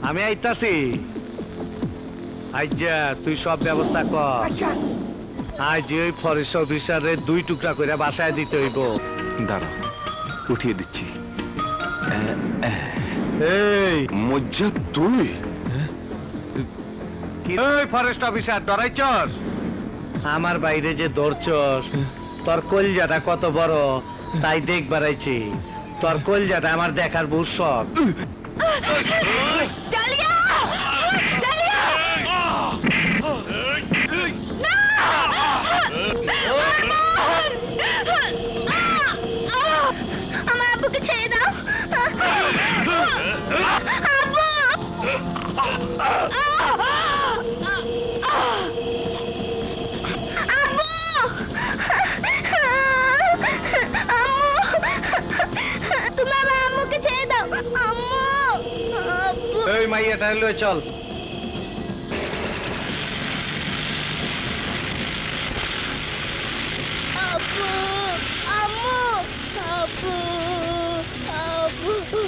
আমি আইতাছি। আইজা তুই সব ব্যবস্থা কর। আজ ওই ফরেস্ট অফিসারে 2 টুকরা করে বাসায় দিতে হইব। দাঁড়া, উঠিয়ে দিচ্ছি। এই মজ্জা তুই? ওই ফরেস্ট অফিসার, ডরাইছস? আমার বাইরে যে ধরছস, তোর কলজাটা কত বড় তাই দেখবার আইছি। তোর কলজাটা আমার দেখার বহুত শখ। ডালিয়া! ডালিয়া! না! আমার আব্বুকে ছেড়ে দাও। আব্বু! এই মাইয়াটা লয়ে চল। আব্বু! আম্মু! আব্বু! আব্বু!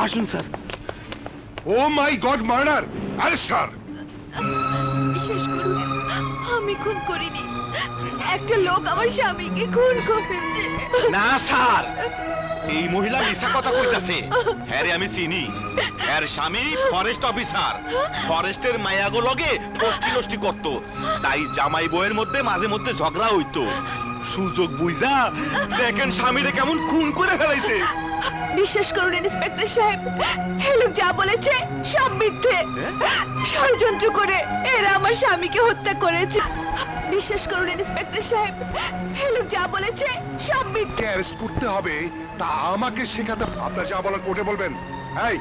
আসুন স্যার। ও মাই গড, মার্ডার! Arrest sir. বিশ্বাস করুন, আমি খুন করিনি। একটা লোক আমার স্বামীকে খুন করেছে। না স্যার, এই মহিলা মিথ্যা কথা কইতাছে। হ্যাঁ রে, আমি চিনি। এর স্বামী ফরেস্ট অফিসার, ফরেস্টের মায়াগো লগে ফষ্টি নষ্টি করতো, তাই জামাই বউয়ের মধ্যে মাঝে মধ্যে ঝগড়া হইতো। সুযোগ বুঝা দেখেন স্বামীরে কেমন খুন করে ফেলাইছে। বিশ্বাস করুন ইন্সপেক্টর সাহেব, এই লোক যা বলেছে সব মিথ্যে। ষড়যন্ত্র করে এরা আমার স্বামীকে হত্যা করেছে। বিশ্বাস করুন ইন্সপেক্টর সাহেব, এই লোক যা বলেছে সব মিথ্যে। অ্যারেস্ট করতে হবে তা আমাকে শেখাতে। আপনার যা বলার কোর্টে বলবেন। এই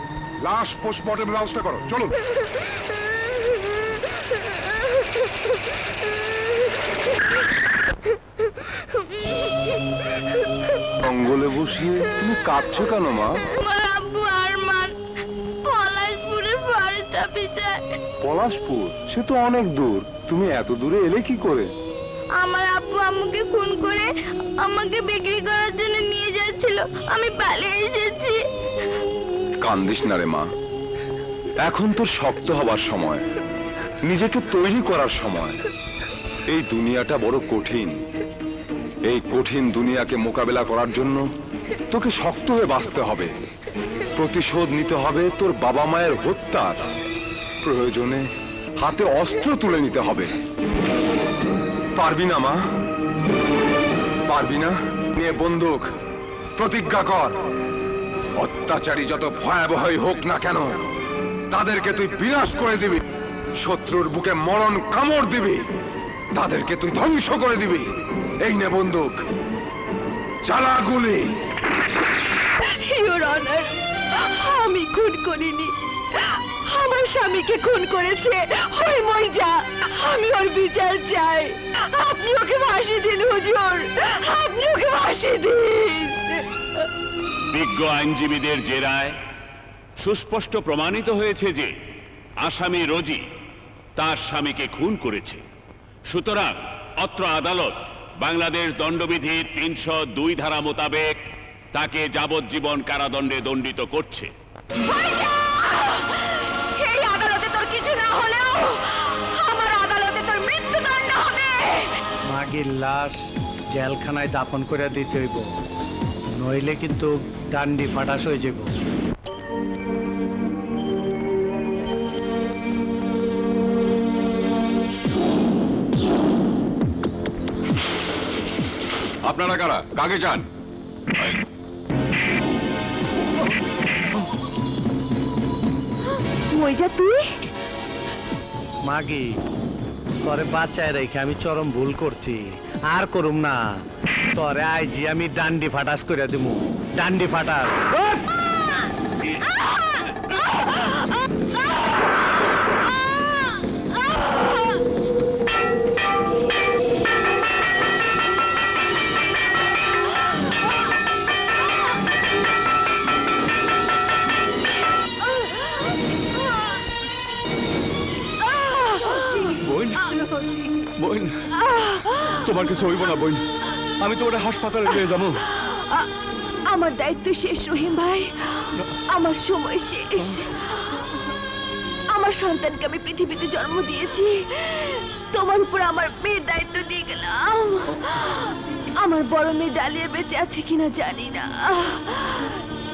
লাশ পোস্টমর্টমের ব্যবস্থা করো, চলুন। জঙ্গলে বসিয়ে তুমি কাঁদছো কেন মা? আমার আব্বু আরমান পলাশপুরে ফরেস্ট অফিসার। পলাশপুর? সে তো অনেক দূর, তুমি এত দূরে এলে কি করে? আমার আব্বু আম্মুকে খুন করে আমাকে বিক্রি করার জন্য নিয়ে যাচ্ছিল, আমি পালিয়ে এসেছি। কান্দিস না রে মা, এখন তোর শক্ত হবার সময়, নিজেকে তৈরি করার সময়। এই দুনিয়াটা বড় কঠিন। এই কঠিন দুনিয়াকে মোকাবেলা করার জন্য তোকে শক্ত হয়ে বাঁচতে হবে। প্রতিশোধ নিতে হবে তোর বাবা মায়ের হত্যার। প্রয়োজনে হাতে অস্ত্র তুলে নিতে হবে। পারবি না মা? পারবি না? নিয়ে বন্দুক, প্রতিজ্ঞা কর, অত্যাচারী যত ভয়াবহই হোক না কেন তাদেরকে তুই বিনাশ করে দিবি। শত্রুর বুকে মরণ কামড় দিবি, তাদেরকে তুই ধ্বংস করে দিবি। এই নে বন্দুক, চালা গুলি। ইওর অনার, আমি খুন করিনি। আমার স্বামীকে খুন করেছে ওই মহিলা। আমি ওর বিচার চাই। আপনি ওকে ফাঁসি দিন হুজুর, আপনি ওকে ফাঁসি দিন। বিজ্ঞ আইনজীবীদের জেরায় সুস্পষ্ট প্রমাণিত হয়েছে যে আসামি রোজি তার স্বামীকে খুন করেছে। সুতরাং অত্র আদালত বাংলাদেশ দণ্ডবিধির 302 ধারা মোতাবেক তাকে যাবজ্জীবন কারাদণ্ডে দণ্ডিত করছে। এই আদালতে তোর কিছু না হলেও আমার আদালতে তোর মৃত্যুদণ্ড হবে। মাগির লাশ জেলখানায় দাফন করে দিতে হইব, নইলে কিন্তু ডান্ডি ফাটাস হয়ে যাব। আপনারা কারা? কাকে চান? মইজা তুই? মাগি, তোরে বাঁচায় রেখে আমি চরম ভুল করছি, আর করুম না। তোরে আইজি আমি ডান্ডি ফাটাস করে দিমু, ডান্ডি ফাটাস। বোন, তোমার কিছু হইব না বোন, আমি তোমার হাসপাতালে নিয়ে যাবো। আমার দায়িত্ব শেষ রহিম ভাই, আমার সময় শেষ। আমার সন্তানকে আমি পৃথিবীতে জন্ম দিয়েছি, তোমার উপর আমার মেয়ের দায়িত্ব দিয়ে গেলাম। আমার বড় মেয়ে ডালিয়া বেঁচে আছে কিনা জানি না,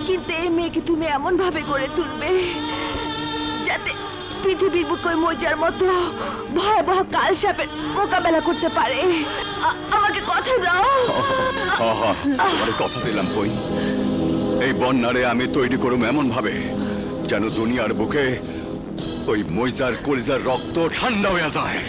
কিন্তু এই মেয়েকে তুমি এমন ভাবে গড়ে তুলবে যাতে পৃথিবীর বুকে ওই মজার মতো ভয়াবহ কাল সাপের মোকাবেলা করতে পারে। আমাকে কথা দাও। তোমার কথা দিলাম বোন, এই বন্যারে আমি তৈরি করব এমন ভাবে যেন দুনিয়ার বুকে ওই মইজার কলিজার রক্ত ঠান্ডা হয়ে যায়।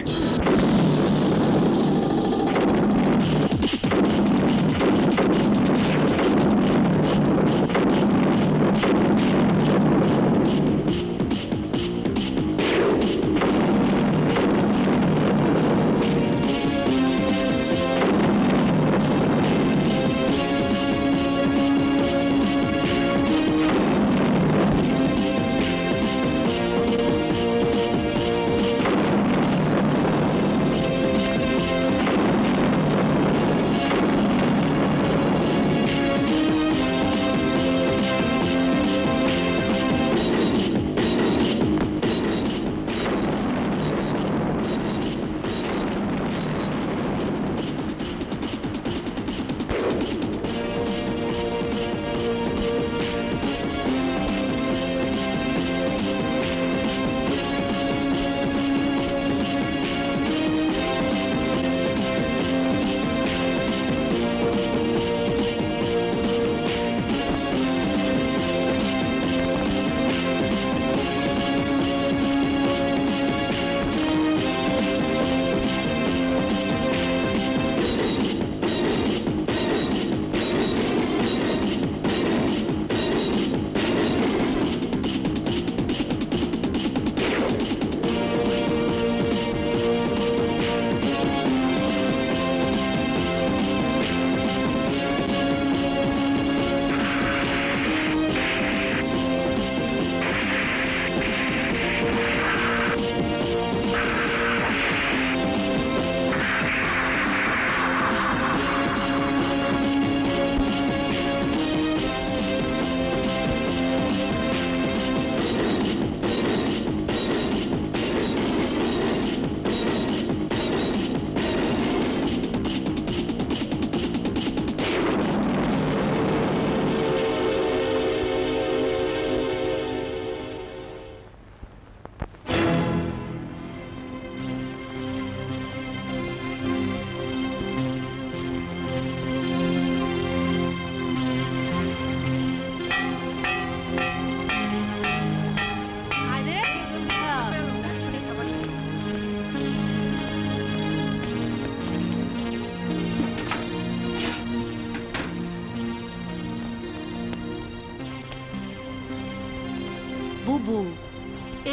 বুবু,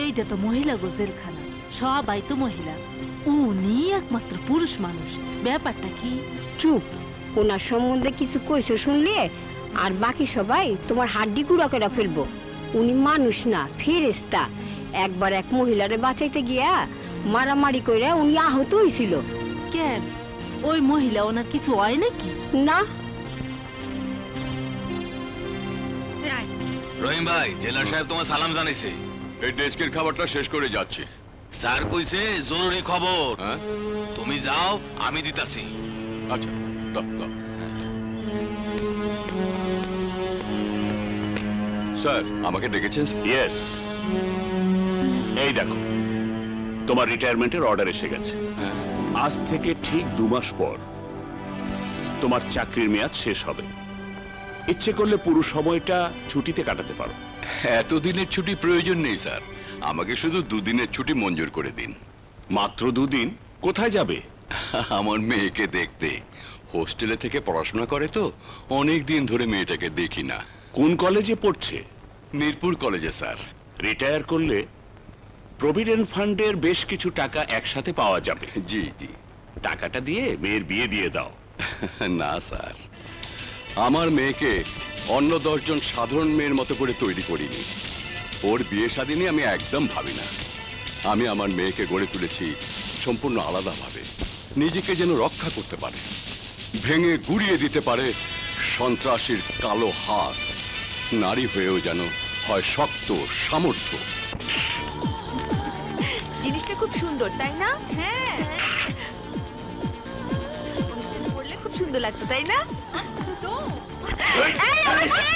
এইটা তো মহিলা গো জেলখানা, সবাই তো মহিলা, উনি একমাত্র পুরুষ মানুষ, ব্যাপারটা কি? চুপ, ওনার সম্বন্ধে কিছু কইছো শুনলে আর বাকি সবাই তোমার হাড্ডি গুঁড়া করে ফেলবো। উনি মানুষ না, ফেরেশতা। একবার এক মহিলারে বাঁচাইতে গিয়া মারামারি কইরা উনি আহত হইছিল। কেন, ওই মহিলা ওনার কিছু হয় নাকি? না। রহিম ভাই, জেলার সাহেব তোমার সালাম জানাইছে। এই ডেস্কের খাবারটা শেষ করে যাচ্ছি। স্যার কইছে জরুরি খবর। হ্যাঁ, তুমি যাও, আমি দিতাছি। আচ্ছা দাও দাও। স্যার আমাকে ডেকেছেন? ইয়েস, এই দেখো তোমার রিটায়ারমেন্টের অর্ডার এসে গেছে। হ্যাঁ। আজ থেকে ঠিক 2 মাস পর তোমার চাকরির মেয়াদ শেষ হবে। ইচ্ছে করলে পুরো সময়টা ছুটিতে কাটাতে পারো। এতদিনের ছুটি প্রয়োজন নেই স্যার, আমাকে শুধু 2 দিনের ছুটি মঞ্জুর করে দিন। মাত্র 2 দিন? কোথায় যাবে? আমার মেয়েকে দেখতে। হোস্টেলে থেকে পড়াশোনা করে তো, অনেক দিন ধরে মেয়েটাকে দেখি না। কোন কলেজে পড়ছে? মিরপুর কলেজে স্যার। রিটায়ার করলে প্রভিডেন্ট ফান্ডের বেশ কিছু টাকা একসাথে পাওয়া যাবে। জি জি। টাকাটা দিয়ে মেয়ের বিয়ে দিয়ে দাও। না স্যার, আমার মেয়েকে অন্য 10 জন সাধারণ মেয়ের মতো করে তৈরি করিনি। ওর বিয়ে শাদী নিয়ে আমি একদম ভাবি না। আমি আমার মেয়েকে গড়ে তুলেছি সম্পূর্ণ আলাদাভাবে নিজেকে যেন রক্ষা করতে পারে, ভেঙে গুড়িয়ে দিতে পারে সন্ত্রাসীর কালো হাত। নারী হয়েও যেন হয় শক্ত, সামর্থ্য। জিনিসটা খুব সুন্দর, তাই না? হ্যাঁ, অনুষ্ঠানে পড়লে খুব সুন্দর লাগতো, তাই না? এই, আমার মেয়ে!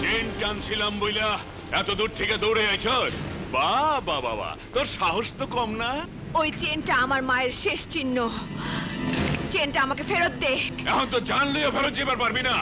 চেন টানছিলাম বইলা এত দূর থেকে দৌড়ে আইছস? বাহ বাহ বাবা, তোর সাহস তো কম না। ওই চেনটা আমার মায়ের শেষ চিহ্ন। চেনটা আমাকে ফেরত দে। এখন তো জানলেও ফেরত যেবার পারবি না।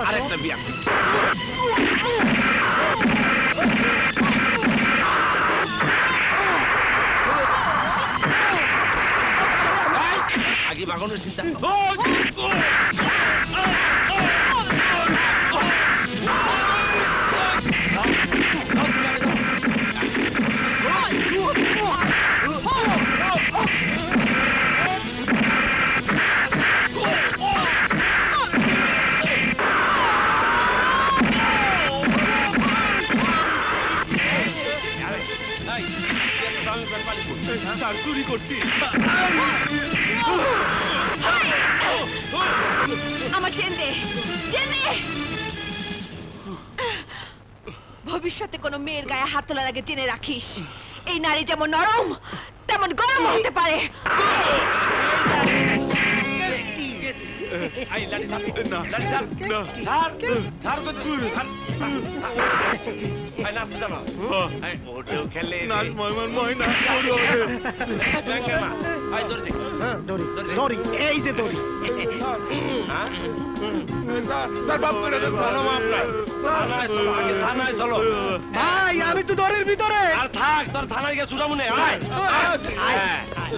আরেকটা বিয়া আগে বাগানোর চিন্তা। চুরি করছি। আমার চেন দে, চেন দে। ভবিষ্যতে কোনো মেয়ের গায়ে হাত তোলার আগে জেনে রাখিস, এই নারী যেমন নরম তেমন গরম হতে পারে। ভাই আমি তো দরের ভিতরে। আর থাক, তোর থানায় গিয়ে সুরা মনে আয়।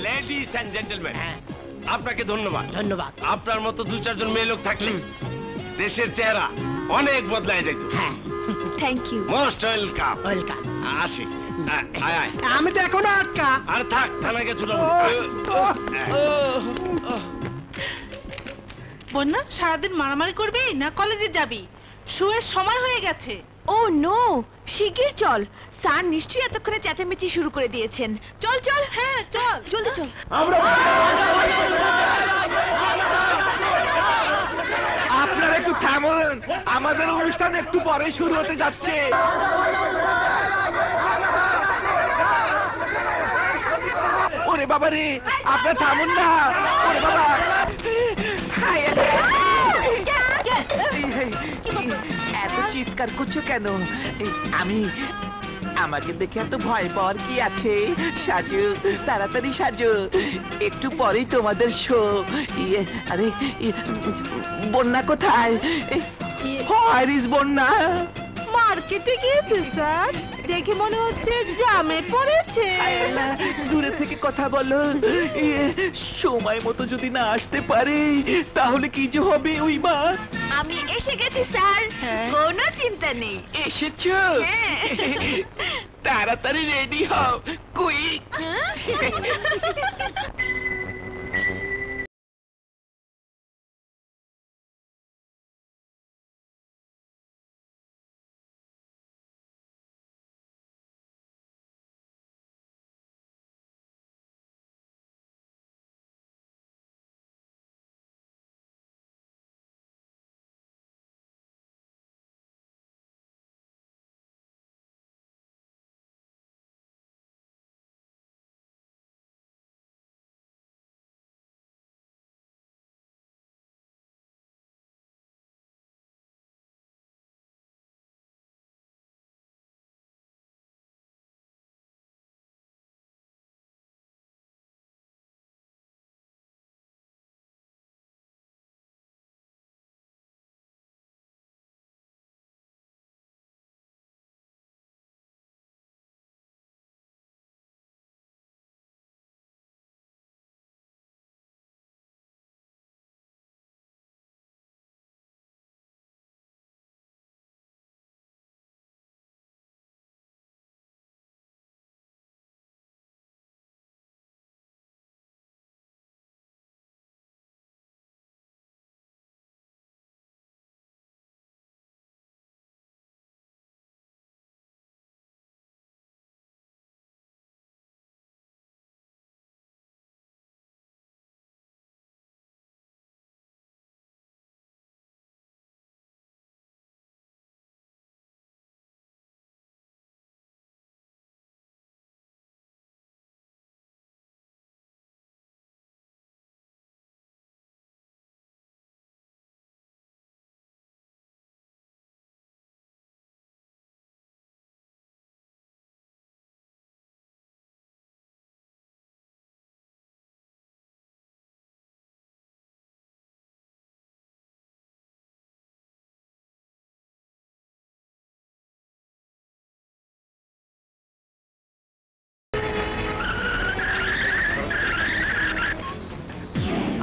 লেডিস এন্ড জেন্টলম্যান, আপনাকে ধন্যবাদ। ধন্যবাদ। আপনার মতো দু চারজন মেয়ে লোক থাকলে দেশের চেহারা অনেক বদলায় যেত। Thank you. Most welcome. Welcome. আসি। আয় আয়। আমি তো এখনো আটকা। আর থাক, থানায় গিয়ে সুরা বন্যা, সারাদিন মারামারি করবি না কলেজে যাবি? শুয়ের সময় হয়ে গেছে। ও নো, শিগগির চল। স্যার নিশ্চয়ই এতক্ষণে চেঁচামেচি শুরু করে দিয়েছেন। চল চল। হ্যাঁ চল, জলদি চল। আপনারা একটু থামুন, আমাদের অনুষ্ঠান একটু পরে শুরু হতে যাচ্ছে। ওরে বাবা রে, আপনারা থামুন না। ওরে বাবা, এত চিৎকার করছো কেন? আমাকে দেখে এত ভয় পাওয়ার কি আছে? সাজু, তাড়াতাড়ি সাজু, একটু পরেই তোমাদের শো। আরে বন্যা কোথায়? বন্যা মার্কেটে গিয়েছে স্যার, দেখে মনে হচ্ছে জামে পড়েছে। দূরে থেকে কথা বলো। সময় মতো যদি না আসতে পারে তাহলে কি যে হবে? ওই মা, আমি এসে গেছি স্যার, কোনো চিন্তা নেই। এসেছো? হ্যাঁ। তাড়াতাড়ি রেডি হও, কুইক।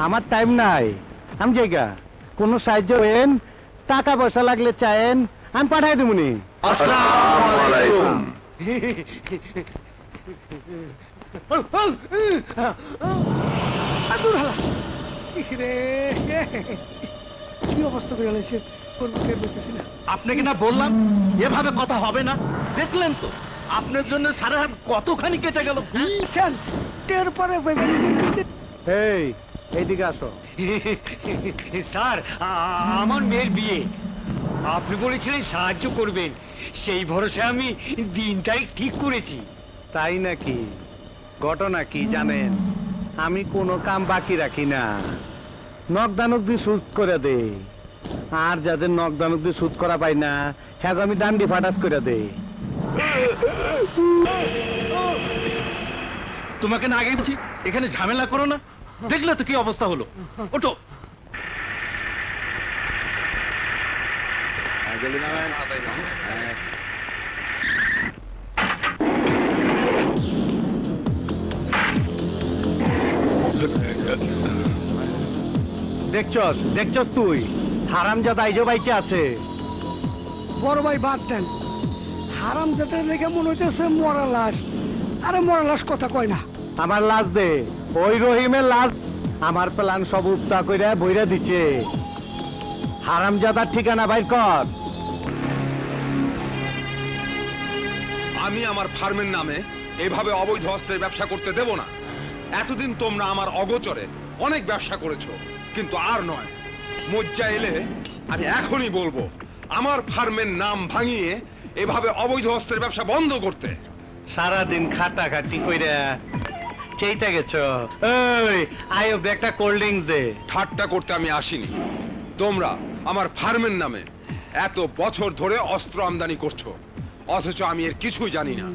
আমার টাইম নাই, আমি জায়গা কোনো সাহায্য হইন, টাকা পয়সা লাগলে চাইন, আমি পাঠাই দেবনি। আসসালামু আলাইকুম। কি অবস্থা করে গেল সে? আপনাকে না বললাম এভাবে কথা হবে না, দেখলেন তো আপনার জন্য সারা হাত কতখানি কেটে গেল। এই এইদিকে আসো। স্যার, আমার মেয়ের বিয়ে, আপনি বলেছিলেন সাহায্য করবেন, সেই ভরসায় আমি দিন তারিখ ঠিক করেছি। তাই নাকি? ঘটনা কি জানেন, আমি কোনো কাম বাকি রাখি না, নকদানক দিয়ে সুদ করে দে, আর যাদের নকদানক দিয়ে সুদ করা পাই না হ্যাঁ আমি ডান্ডি ফাটাস করে দে। তোমাকে না আগে বলছি এখানে ঝামেলা করো না, দেখলে তো কি অবস্থা হলো। ওঠো। দেখছস দেখছস তুই হারামজাদা আইজো বাইচে আছে। বড় ভাই বাদ দেন, হারামজাদার লেগে মনে হইতেছে মরা লাশ। আরে মরা লাশ কথা কয় না, আমার লাশ দে, ওই রহিমের লাশ আমার প্ল্যান সব উপতা কইরা বইরা দিচ্ছে। হারামজাদার ঠিকানা বাইর কর। আমি আমার ফার্মের নামে এভাবে অবৈধ অস্ত্রের ব্যবসা করতে দেব না। এতদিন তোমরা আমার অগোচরে অনেক ব্যবসা করেছো, কিন্তু আর নয়। মজ্জা এলে আমি এখনই বলবো আমার ফার্মের নাম ভাঙিয়ে এভাবে অবৈধ অস্ত্রের ব্যবসা বন্ধ করতে। সারাদিন খাটাখাটি কইরা চেইটা গেছো। এই আয়ো একটা কোল্ড ড্রিঙ্কস দে। ঠাট্টা করতে আমি আসিনি। তোমরা আমার ফার্মের নামে এত বছর ধরে অস্ত্র আমদানি করছো, অথচ আমি এর কিছুই জানি না।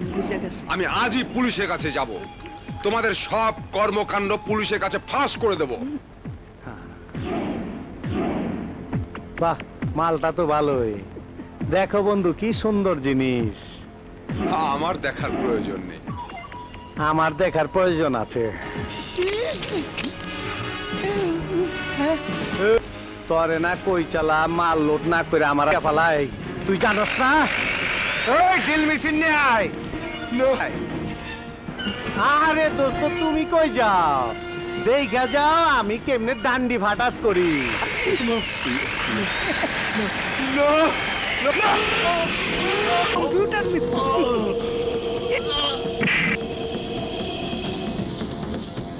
আমি আজই পুলিশের কাছে যাব, তোমাদের সব কর্মকাণ্ড পুলিশের কাছে ফাঁস করে দেব। বাহ, মালটা তো ভালোই। দেখো বন্ধু কি সুন্দর জিনিস। আমার দেখার প্রয়োজন নেই। আমার দেখার প্রয়োজন আছে। তরে না কই চালা মাল লোড না করে আমার ফালাই, তুই জানস না? ওই ড্রিল মেশিন নিয়ে আয়। আরে দোস্ত তুমি কই যাও? দেখা যাও আমি কেমনে ডান্ডি ফাটাস করি।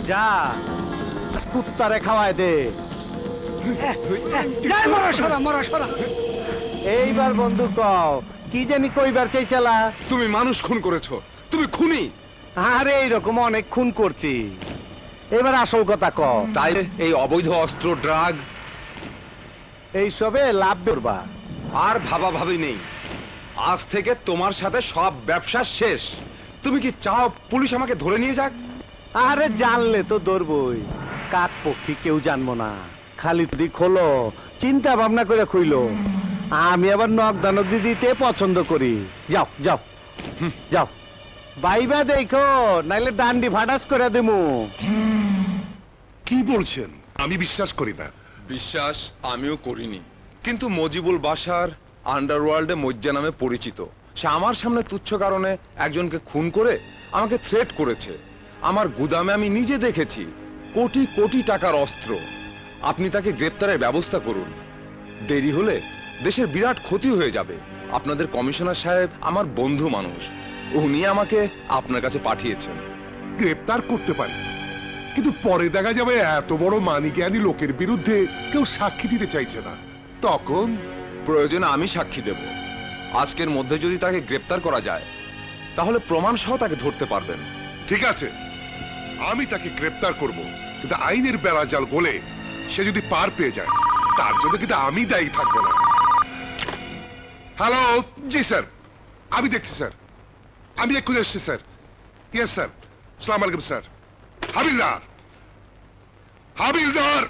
যা কুত্তারে খাওয়ায় দে। এইবার বন্ধু কও কি জানি কইবার চাইছালা? তুমি মানুষ খুন করেছো, তুমি খুনি। আরে এইরকম অনেক খুন করছি, এবার আসল কথা কও। তাই এই অবৈধ অস্ত্র, ড্রাগ এইসবে লাভ করবা? আর ভাবা ভাবি নেই। আজ থেকে তোমার সাথে সব ব্যবসা শেষ। তুমি কি চাও পুলিশ আমাকে ধরে নিয়ে যাক? আরে জানলে তো ধরবই, কাক পক্ষী কেউ জানবো না। খালি তুই খোলো, চিন্তা ভাবনা করে খুইলো। আমি আবার নকদানক দিতে পছন্দ করি। যাও যাও যাও, বাইবা দেখো, নাইলে ডান্ডি ফাটাস করে দেবো। কি বলছেন? আমি বিশ্বাস করি না। বিশ্বাস আমিও করিনি, কিন্তু মজিবুল বাশার আন্ডারওয়ার্ল্ডে মজ্জা নামে পরিচিত। সে আমার সামনে তুচ্ছ কারণে একজনকে খুন করে আমাকে থ্রেট করেছে। আমার গুদামে আমি নিজে দেখেছি কোটি কোটি টাকার অস্ত্র। আপনি তাকে গ্রেপ্তারের ব্যবস্থা করুন, দেরি হলে দেশের বিরাট ক্ষতি হয়ে যাবে। আপনাদের কমিশনার সাহেব আমার বন্ধু মানুষ, উনি আমাকে আপনার কাছে পাঠিয়েছেন। গ্রেপ্তার করতে পারি, কিন্তু পরে দেখা যাবে এত বড় মানিজ্ঞানী লোকের বিরুদ্ধে কেউ সাক্ষী দিতে চাইছে না, তখন প্রয়োজনে আমি সাক্ষী দেব। আজকের মধ্যে যদি তাকে গ্রেপ্তার করা যায় তাহলে প্রমাণ সহ তাকে ধরতে পারবেন। ঠিক আছে, আমি তাকে গ্রেপ্তার করব, কিন্তু আইনের বেড়াজাল গলে সে যদি পার পেয়ে যায় তার জন্য কিন্তু আমি দায়ী থাকবো না। হ্যালো, জি স্যার, আমি দেখছি স্যার, আমি এক্ষুনি এসছি স্যার। ইয়েস স্যার, সালাম আলাইকুম স্যার। হাবিলদার, হাবিলদার,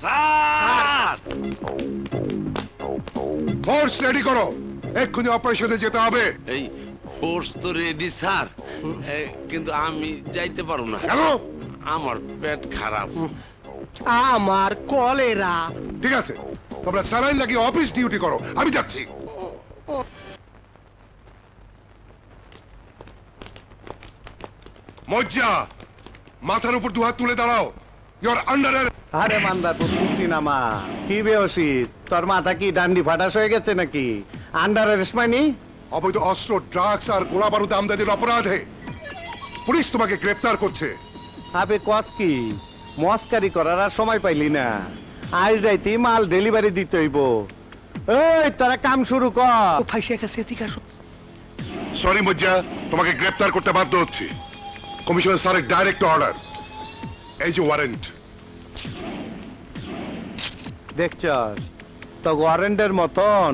ফোর্স রেডি করো, এক্ষুনি অপারেশনে যেতে হবে। এই ফোর্স তো রেডি স্যার, কিন্তু আমি যাইতে পারবো না। কেন? আমার পেট খারাপ। আমার কলেরা। ঠিক আছে, তোমরা স্যালাইন লাগিয়ে অফিস ডিউটি করো, আমি যাচ্ছি। মজ্জা, মাথার উপর দুহাত তুলে দাঁড়াও। Your under. আরে মান্দার পুষ্টি নামা, কি বেহসি, তোর মাথা কি ডান্ডি ফাটাস হয়ে গেছে নাকি? আন্ডার অ্যারেস্ট মানে? অবৈধ অস্ত্র, ড্রাগস আর গোলা বারুদ আমদানির অপরাধে পুলিশ তোমাকে গ্রেফতার করছে। আবে কস কি, মস্কারি করার আর সময় পাইলি না। আজ রাইতে মাল ডেলিভারি দিতে হইব। এই তোরা কাম শুরু কর। ফাইসে গেছে, ঠিক আছে। সরি মজ্জা, তোমাকে গ্রেফতার করতে বাধ্য হচ্ছি। কমিশনার স্যারের ডাইরেক্ট অর্ডার। এই যে ওয়ারেন্ট। দেখছ তো ওয়ারেন্টের মতন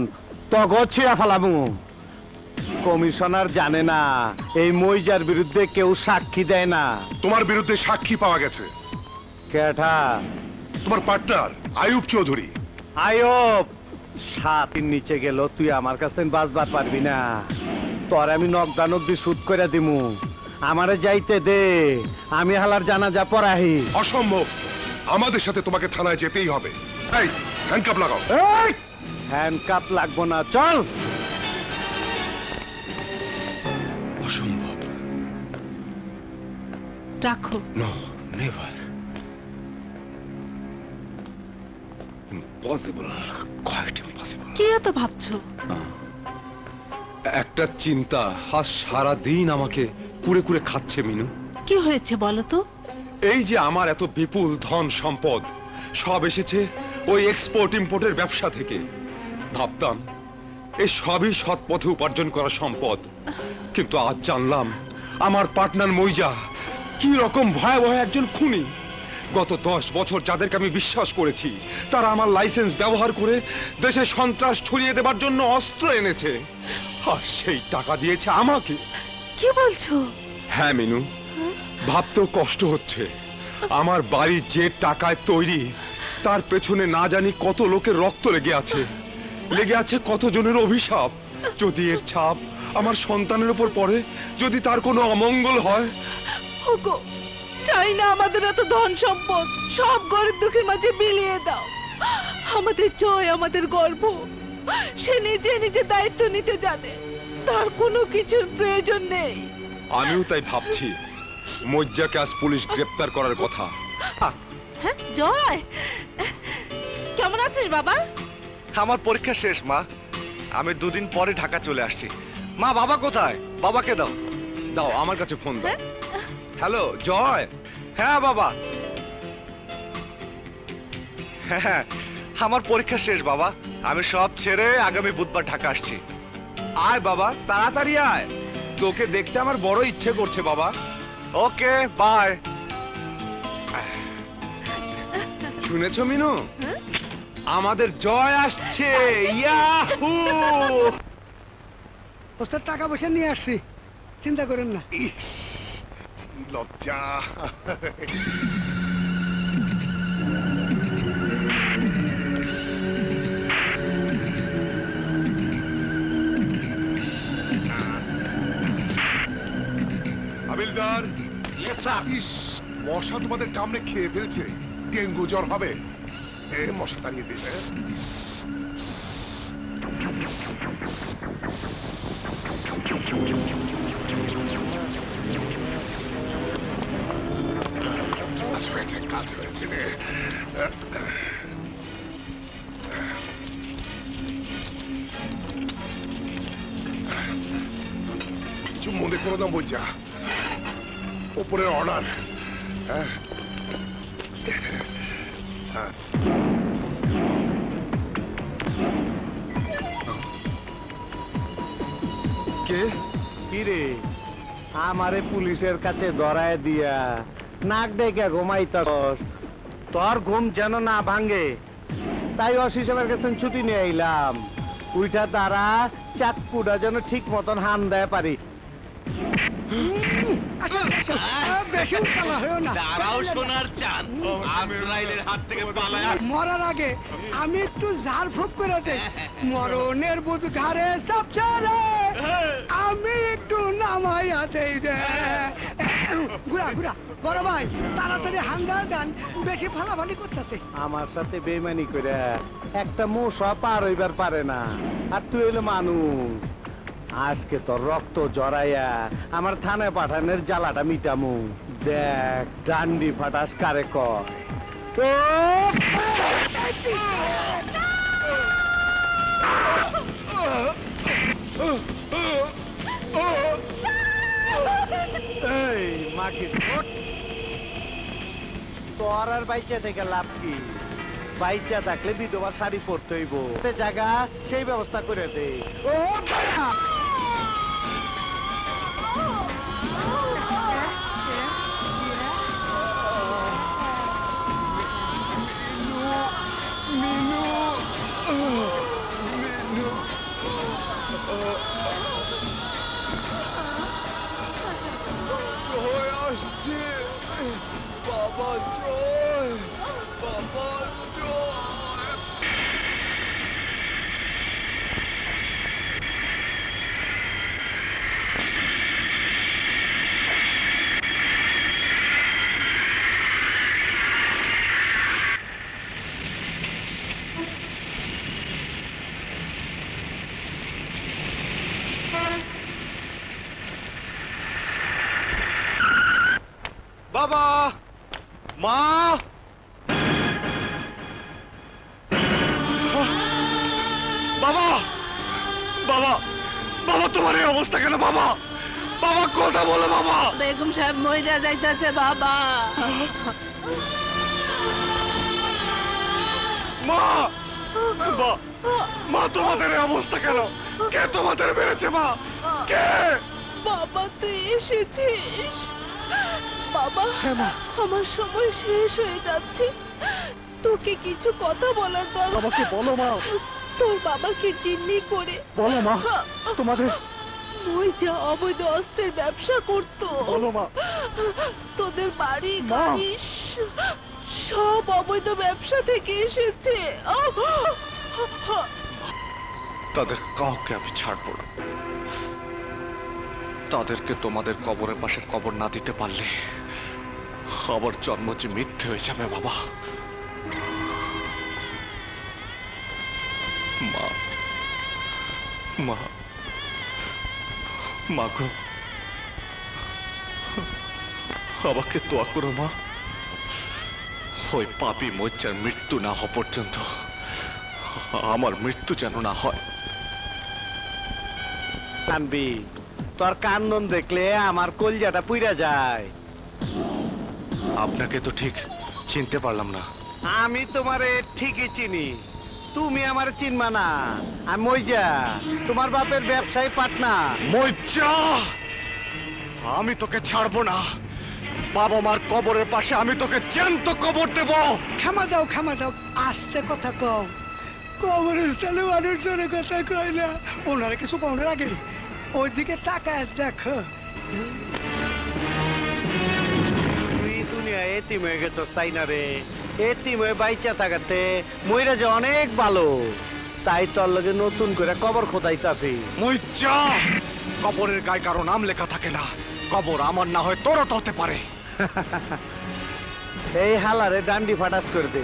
তগো ছিয়া ফেলামু। কমিশনার জানে না এই মইজার বিরুদ্ধে কেউ সাক্ষী দেয় না। তোমার বিরুদ্ধে সাক্ষী পাওয়া গেছে। কেঠা? তোমার পার্টনার আয়ুব চৌধুরী। আয়ুব 7 দিন নিচে গেল, তুই আমার কাছে বাঁচবার পারবি না। তোর আমি নকদান অব্দি শুট করে দিমু। আমারে যাইতে দে, আমি হালার জানাজা পড়াহি। অসম্ভব, আমাদের সাথে তোমাকে থানায় যেতেই হবে। এই হ্যান্ডকাপ লাগাও। হ্যান্ডকাপ লাগবো না, চল। অসম্ভব। রাখো। No, never. Impossible, quite impossible. কি এত ভাবছো? একটা চিন্তা আজ সারা দিন আমাকে কুড়ে কুড়ে খাচ্ছে মিনু। কি হয়েছে বলো তো? এই যে আমার এত বিপুল ধন সম্পদ সব এসেছে ওই এক্সপোর্ট ইম্পোর্টের ব্যবসা থেকে। ভাবতাম এই সবই সৎ পথে উপার্জন করা সম্পদ, কিন্তু আজ জানলাম আমার পার্টনার মইজা কি রকম ভয়াবহ একজন খুনি। গত 10 বছর যাদেরকে আমি বিশ্বাস করেছি তারা আমার লাইসেন্স ব্যবহার করে দেশে সন্ত্রাস ছড়িয়ে দেবার জন্য অস্ত্র এনেছে, আর সেই টাকা দিয়েছে আমাকে। কি বলছো? হ্যাঁ মিনু, ভাবতেও কষ্ট হচ্ছে। আমার বাড়ি যে টাকায় তৈরি তার পেছনে না জানি কত লোকের রক্ত লেগে আছে, লেগে আছে কতজনের অভিশাপ। যদি এর ছাপ আমার সন্তানের উপর পড়ে, যদি তার কোনো অমঙ্গল হয়। ওগো, চাই না আমাদের এত ধন সম্পদ সব গরিব দুঃখীর মাঝে বিলিয়ে দাও। আমাদের জয়, আমাদের গর্ব, সে নিজে নিজে দায়িত্ব নিতে জানে, তার কোনো কিছুর প্রয়োজন নেই। আমিও তাই ভাবছি, মজ্জাকে আজ পুলিশ গ্রেপ্তার করার কথা। হ্যাঁ জয়, কেমন আছিস বাবা? আমার পরীক্ষা শেষ মা, আমি 2 দিন পরে ঢাকা চলে আসছি। মা, বাবা কোথায়? বাবাকে দাও। দাও, আমার কাছে ফোন দাও। হ্যালো জয়। হ্যাঁ বাবা, হ্যাঁ আমার পরীক্ষা শেষ বাবা, আমি সব ছেড়ে আগামী বুধবার ঢাকা আসছি। আয় বাবা, তাড়াতাড়ি আয়, তোকে দেখতে আমার বড় ইচ্ছে করছে বাবা। ওকে, বাই। শুনেছো মিনু, আমাদের জয় আসছে। ইয়াহু! ওস্তাদ টাকা পয়সা নিয়ে আসছি, চিন্তা করেন না। লজ্জা। হাবিলদার, মশা তোমাদের কামড়ে খেয়ে ফেলছে, ডেঙ্গু জ্বর হবে। এ মশা তাড়িয়ে দিলে। কাজ হয়েছে রে। কিছু মনে করো না বোঝা, ওপরের অর্ডার। কে? কি রে, আমারে পুলিশের কাছে ধরায় দিয়া নাক ডেকে ঘুমাইতাস। তোর ঘুম যেন না ভাঙে, তাই অসি সাহেবের কাছে ছুটি নিয়ে আইলাম। উইটা তারা চাকুটা যেন ঠিক মতন হান দেয় পারি। বেশি উত্তালা হয়েও না। দাঁড়াও সোনার চাঁদ, আজরাইলের হাত থেকে পালায়া মরার আগে আমি একটু ঝাড় ফুঁক করে দেই। মরণের বুধ ঘাড়ে চাপছে রে, আমি একটু নামাইয়া দেই রে। ঘুরা ঘুরা বড় ভাই তাড়াতাড়ি হাঙ্গা দেন, বেশি ফালাফালি করতেছে। আমার সাথে বেইমানি করে একটা মশা পার হইবার পারে না, আর তুই হইলো মানুষ। আজকে তোর রক্ত জড়াইয়া আমার থানায় পাঠানোর জ্বালাটা মিটামু। দেখ ডান্ডি ফাটাস কারে কয়। এই মাকে তোর আর বাইচা থেকে লাভ কি? বাইচা থাকলে বিধবা শাড়ি পরতে হইব, জায়গা সেই ব্যবস্থা করে দে। ও বাবা জয়, বাবা জয়। বাবা, মা, বাবা, বাবা, বাবা, তোমার এই অবস্থা কেন বাবা? বাবা কথা বলো বাবা। বেগম সাহেব মইরা যাইতাছে বাবা। মা, মা, তোমাদের এই অবস্থা কেন? কে তোমাদের মেরেছে মা? কে? বাবা তুই এসেছিস? বাবা আমার সময় শেষ হয়ে যাচ্ছে, তোকে কিছু কথা বলার দরকার। আমাকে বলো মা। তোর বাবাকে জিম্মি করে বলো মা, তোমাদের ওই যে অবৈধ অস্ত্রের ব্যবসা করতো। বলো মা। তোদের বাড়ি গাড়ি সব অবৈধ ব্যবসা থেকে এসেছে। তাদের কাউকে আমি ছাড়বো না। তাদেরকে তোমাদের কবরের পাশে কবর না দিতে পারলে আমার জন্ম যে মিথ্যে হয়ে যাবে বাবা। মা, মা, মা গো, আমাকে দোয়া করো মা। ওই পাপী মজ্জার মৃত্যু না হওয়া পর্যন্ত আমার মৃত্যু যেন না হয়। কানবি, তোর কান্দন দেখলে আমার কলজাটা পুইরা যায়। আপনাকে তো ঠিক চিনতে পারলাম না। আমি তোমারে ঠিকই চিনি, তুমি আমার চিনবা না। আমি মইজা, তোমার বাপের ব্যবসায়ী পাটনা। মজ্জা, আমি তোকে ছাড়বো না। বাবা মার কবরের পাশে আমি তোকে জ্যান্ত কবর দেব। ক্ষমা দাও, ক্ষমা দাও, আস্তে কথা কও। কবরস্থানে মানুষ জোরে কথা কয় না। ওনারা কিছু পাওয়ার আগে ওইদিকে তাকায় দেখো। তুই দুনিয়ায় এতিম হয়ে গেছস তাই না রে? এতিম হয়ে বাইচা থাকাতে মইরা যে অনেক ভালো, তাই তোর লগে নতুন করে কবর খোদাইতাছি। মজ্জা, কবরের গায়ে কারো নাম লেখা থাকে না। কবর আমার না হয় তোরও তো হতে পারে। এই হালারে ডান্ডি ফাটাস করে দে।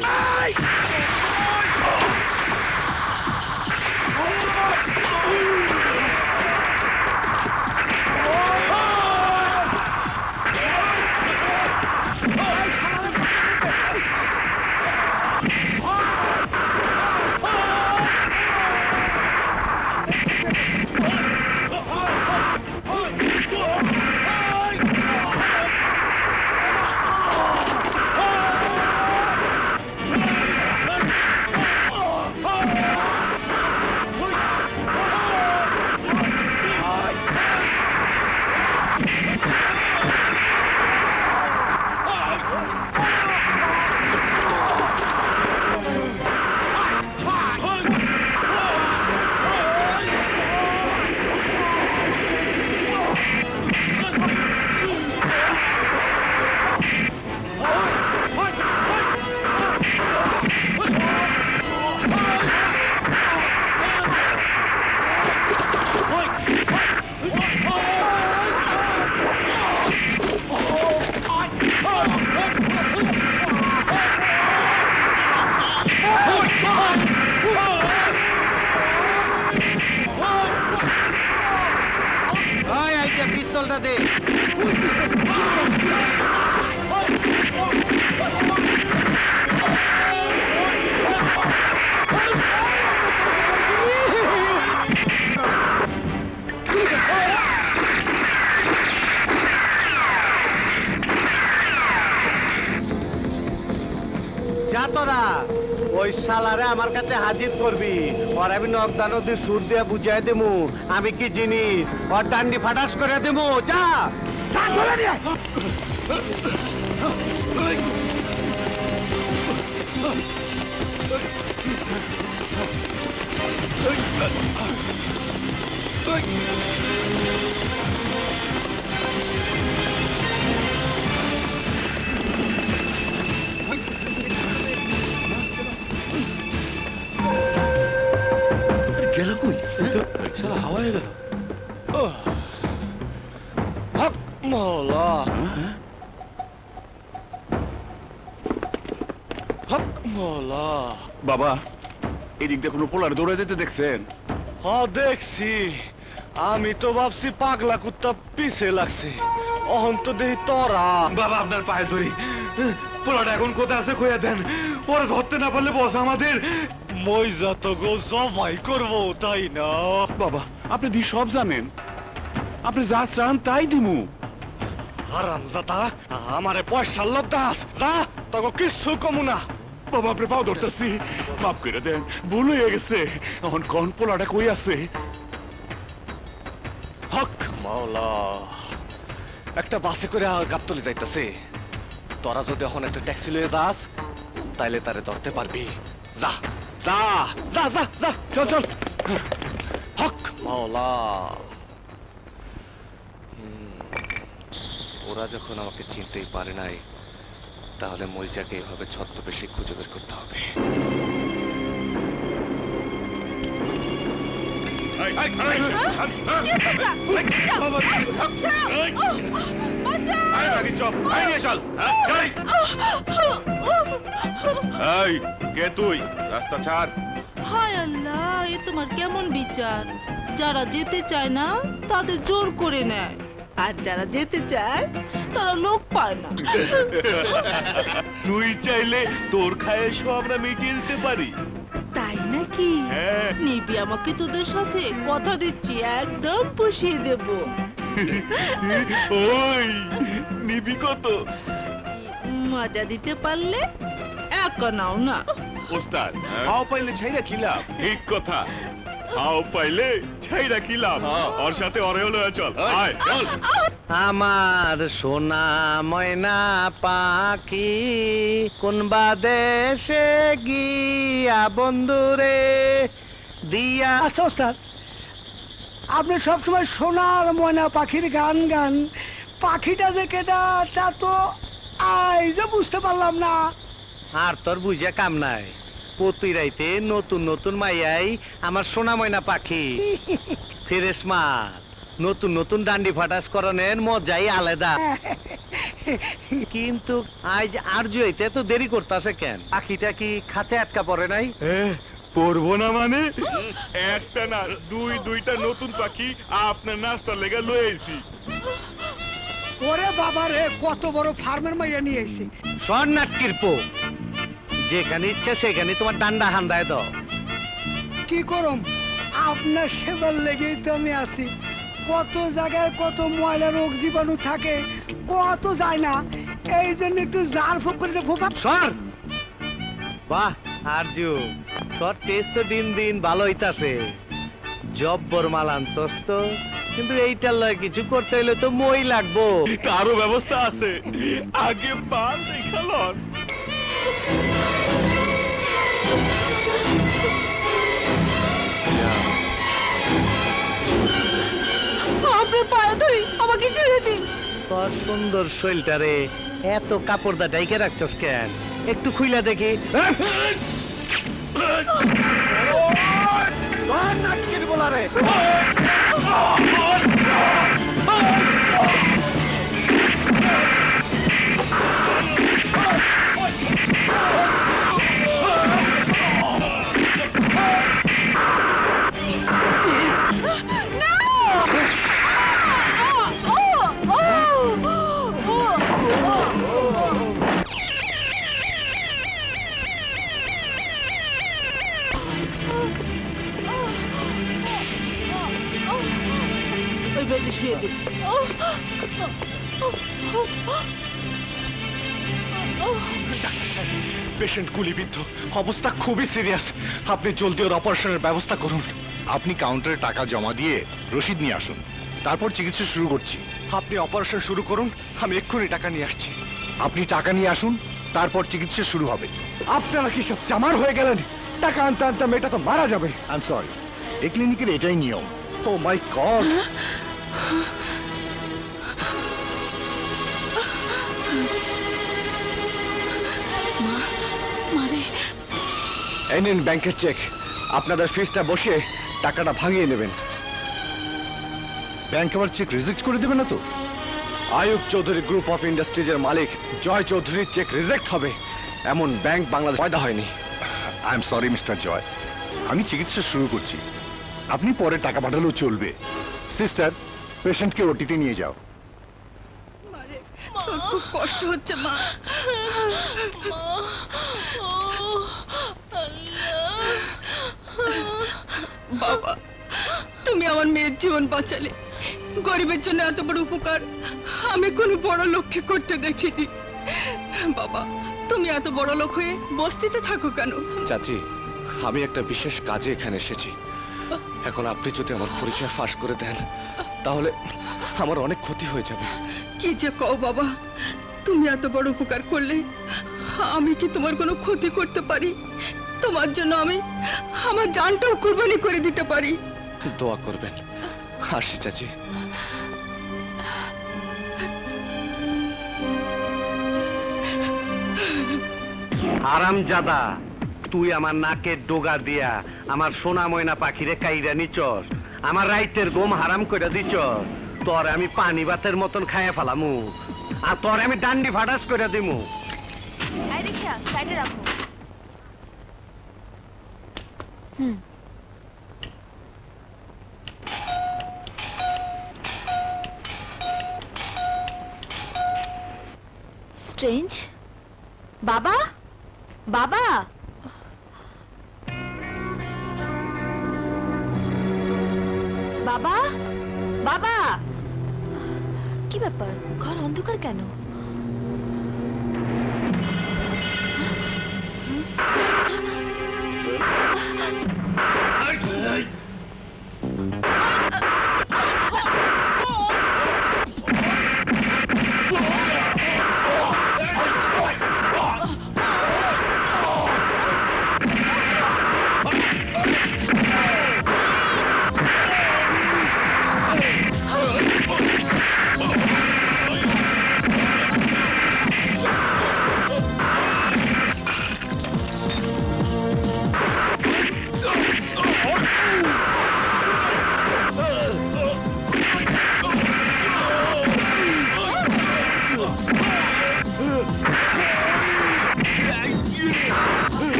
লাঠটা দে। যা তোরা ওই শালারে আমার কাছে হাজির করবি, আর আমি নগদা নদীর সুর দিয়ে বুঝাই দেবো আমি কি জিনিস, ওর ডান্ডি ফাটাস করে দেবো। যা গেল কই? শালা হাওয়ায় গেল। হক মওলা, হক মওলা। বাবা, এদিক দিয়ে কোনো পোলার দৌড়ে যেতে দেখছেন? হ্যাঁ দেখছি, আমি তো ভাবছি পাগলা কুত্তা পিছে লাগছে, অহন তো দেখি তোরা। বাবা আপনার পায়ে ধরি, পোলাটা এখন কোথায় আছে কইয়া দেন, ওরা ধরতে না পারলে বস আমাদের মই যত গো জবাই করবো, তাই না? বাবা, আপনি দি সব জানেন, আপনি যা চান তাই দিমু। হারাম জাতা, আমারে পয়সার লোভ দাস, যা তোকে কিচ্ছু কমু না। বাবা, আপনি পাও ধরতেছি, মাফ করে দেন, ভুল হয়ে গেছে। এখন কোন পোলাটা কই আছে? হক মাওলা, একটা বাসে করে গাবতলি যাইতাছে, তোরা যদি এখন একটা ট্যাক্সি লয়ে যাস তাইলে তারে ধরতে পারবি। যা যা যা যা যা, চল চল। হক মাওলা। ওরা যখন আমাকে চিনতেই পারে নাই, তাহলে মইজাকে এভাবে ছদ্মবেশে খুঁজে বের করতে হবে। কে তুই? রাস্তা ছাড়। হায় আল্লাহ, এ তোমার কেমন বিচার? যারা যেতে চায় না তাদের জোর করে নেয়, আর যারা যেতে চায় তারা লোক পায় না। তুই চাইলে তোর খায়েশও আমরা মিটিয়ে দিতে পারি। তাই নাকি? নিবি আমাকে তোদের সাথে? কথা দিচ্ছি একদম পুষিয়ে দেব। ওই নিবি কত? মজা দিতে পারলে একা নাও না। ওস্তাদ, হাও পাইলে ছাইরা খিলাম। ঠিক কথা, হাও পাইলে ছাইরা খিলাম। ওর সাথে ওরে হলো, চল আয় চল। আমার সোনা ময়না পাখি কোন বাদেশে গিয়া বন্ধুরে দিয়া। আচ্ছা ওস্তাদ, আপনি সবসময় সোনার ময়না পাখির গান গান, পাখিটা যে কেটা তা তো আইজও বুঝতে পারলাম না। আর তোর বুঝে কাম নাই, প্রতি রাইতে নতুন নতুন মাইয়াই আমার সোনা ময়না পাখি। ফেরেশ মা, নতুন নতুন ডান্ডি ফাটাস করণের মজাই আলাদা। কিন্তু আজ আর্য হইতে তো দেরি করতেছে কেন? পাখিটা কি খাঁচে আটকা পড়ে নাই? পড়বো না মানে? একটা না, দুইটা নতুন পাখি আপনার নাস্তার লেগে লয়েছি। ওরে বাবা রে, কত বড় ফার্মের মাইয়া নিয়ে এসেছি। স্বর্ণাটকির পো, যেখানে ইচ্ছে সেখানে তোমার ডান্ডা হান্দায় দাও। কি করম, আপনার সেবার লেগেই তো আমি আছি। কত জায়গায় কত ময়লা রোগ জীবাণু থাকে, কত যায় না, এই জন্য একটু জার ফুক করে ফোপা। সর। বাহ আরজু, তোর টেস্ট তো দিন দিন ভালো হইতাছে, জব্বর মাল আনতস তো, কিন্তু এইটার লয় কিছু করতে হইলে তো মই লাগবো। কারো ব্যবস্থা আছে, আগে পাল দেখালন। আপনার পায়ে ধরি, আমাকে ছেড়ে দিন। তোর সুন্দর শৈলটারে এত কাপড় দা ডাইকে রাখছস কেন? একটু খুইলা দেখি। নাটকির বলারে শুয়ে দিই। ডাক্তার সাহেব, পেশেন্ট গুলিবিদ্ধ, অবস্থা খুবই সিরিয়াস। আপনি জলদি ওর অপারেশনের ব্যবস্থা করুন। আপনি কাউন্টারে টাকা জমা দিয়ে রসিদ নিয়ে আসুন, তারপর চিকিৎসা শুরু করছি। আপনি অপারেশন শুরু করুন, আমি এক্ষুনি টাকা নিয়ে আসছি। আপনি টাকা নিয়ে আসুন, তারপর চিকিৎসা শুরু হবে। আপনারা কি সব জামার হয়ে গেলেন? টাকা আনতে আনতে মেয়েটা তো মারা যাবে। আই এম সরি, এই ক্লিনিকের এটাই নিয়ম। ও মাই গড! এই নিন ব্যাংকের চেক। আপনাদের ফিসটা বসিয়ে টাকাটা ভাঙিয়ে নেবেন। ব্যাংক আবার চেক রিজেক্ট করে দেবে না তো? আয়ুব চৌধুরী গ্রুপ অফ ইন্ডাস্ট্রিজের মালিক জয় চৌধুরীর চেক রিজেক্ট হবে এমন ব্যাংক বাংলাদেশ পয়দা হয়নি। আই এম সরি মিস্টার জয়, আমি চিকিৎসা শুরু করছি, আপনি পরে টাকা পাঠালেও চলবে। সিস্টার, পেশেন্টকে ওটিতে নিয়ে যাও। তোর খুব কষ্ট হচ্ছে মা। বাবা, তুমি আমার মেয়ের জীবন বাঁচালে। গরিবের জন্য এত বড় উপকার আমি কোনো বড় লোককে করতে দেখিনি। বাবা, তুমি এত বড় লোক হয়ে বস্তিতে থাকো কেন? চাচি, আমি একটা বিশেষ কাজে এখানে এসেছি। এখন আপনি যদি আমার পরিচয় ফাঁস করে দেন তাহলে আমার অনেক ক্ষতি হয়ে যাবে। কি যে কও বাবা, তুমি এত বড় উপকার করলে আমি কি তোমার কোনো ক্ষতি করতে পারি? তোমার জন্য আমি আমার জানটাও কুরবানি করে দিতে পারি। দোয়া করবেন। আসি চাচি। হারামজাদা, তুই আমার নাকের ডোগা দিয়া আমার সোনা ময়না পাখিরে কাইরা নিচস, আমার রাইতের ঘুম হারাম করে দিছস। তোর আমি পানি ভাতের মতন খাইয়া ফেলামু, আর তোর আমি ডান্ডি ফাটাস করে দিমু। এই রিকশা সাইডে রাখো। স্ট্রেঞ্জ। বাবা, বাবা, বাবা, বাবা, কি ব্যাপার? ঘর অন্ধকার কেন?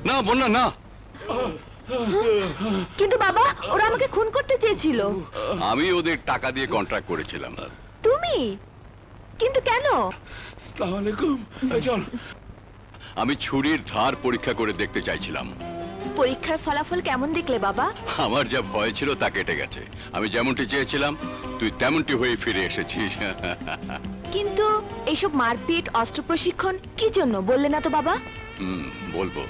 না বন্যা, না। কিন্তু বাবা, ওরা আমাকে খুন করতে চেয়েছিল। আমি ওদের টাকা দিয়ে কন্ট্রাক্ট করেছিলাম। তুমি? কিন্তু কেন? আসসালামু আলাইকুম। চল। আমি ছুরির ধার পরীক্ষা করে দেখতে চাইছিলাম। পরীক্ষার ফলাফল কেমন দেখলে বাবা? আমার যা ভয় ছিল তা কেটে গেছে। আমি যেমনটি চেয়েছিলাম তুই তেমনটি হয়ে ফিরে এসেছিস। কিন্তু এইসব মারপিট, অস্ত্র প্রশিক্ষণ কি জন্য বললে না তো বাবা? বলবো,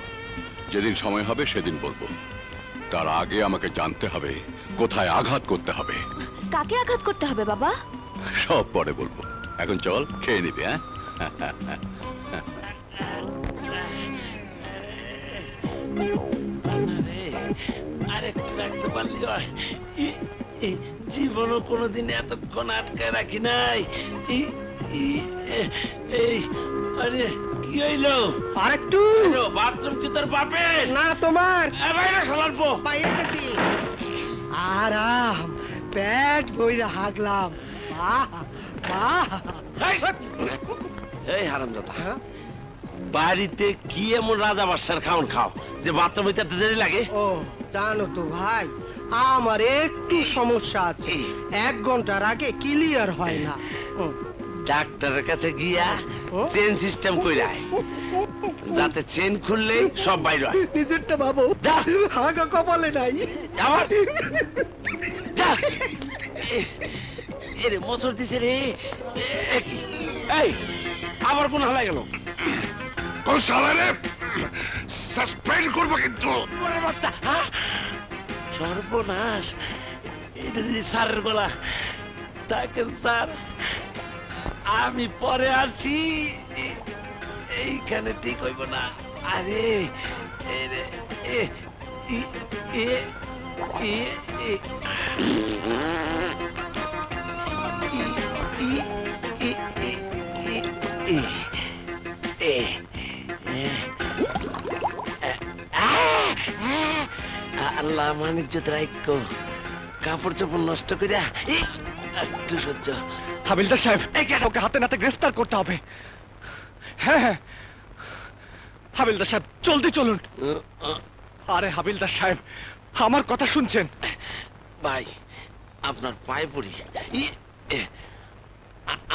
যেদিন সময় হবে সেদিন বলবো। তার আগে আমাকে জানতে হবে কোথায় আঘাত করতে হবে। কাকে আঘাত করতে হবে বাবা? সব পরে বলবো, এখন চল খেয়ে নিবি। হ্যাঁ, রাখতে পারলি জীবনও কোনোদিন এতক্ষণ আটকায় রাখি নাই। আরে কি হইলো? আরেকটু বাথরুম কি তোর বাপের না তোমার? বাইরে সলালবো আরাম, পেট বইরা হাগলাম। এই হারামজাদা, বাড়িতে কি এমন রাজা বাদশার খাওন খাও যে বাথরুম হইতে দেরি লাগে? ও জানো তো ভাই, আমার একটু সমস্যা আছে, 1 ঘন্টার আগে ক্লিয়ার হয় না। ডাক্তারের কাছে গিয়া চেন সিস্টেম কইরা যাতে চেন খুললেই সব বাইর হয়। নিজেরটা ভাবো, হাগা কপালে নাই। আবার এরে মোচড় দিছে রে। এই আবার কোন হালাই গেল? কোন শালারে সাসপেন্ড করব কিন্তু। সর্বনাশ, এটা যদি স্যারের গলা। দেখেন স্যার, আমি পরে আসি, এইখানে ঠিক হইব না। আরে আল্লাহ মানিক যত রাইক্য কাপড় চোপড় নষ্ট করিয়া একটু সহ্য। হাবিলদার সাহেব, ওকে হাতে নাতে গ্রেফতার করতে হবে। হ্যাঁ হ্যাঁ হাবিলদার সাহেব, জলদি চলুন। আরে হাবিলদার সাহেব, আমার কথা শুনছেন? ভাই আপনার পায়ে পড়ি,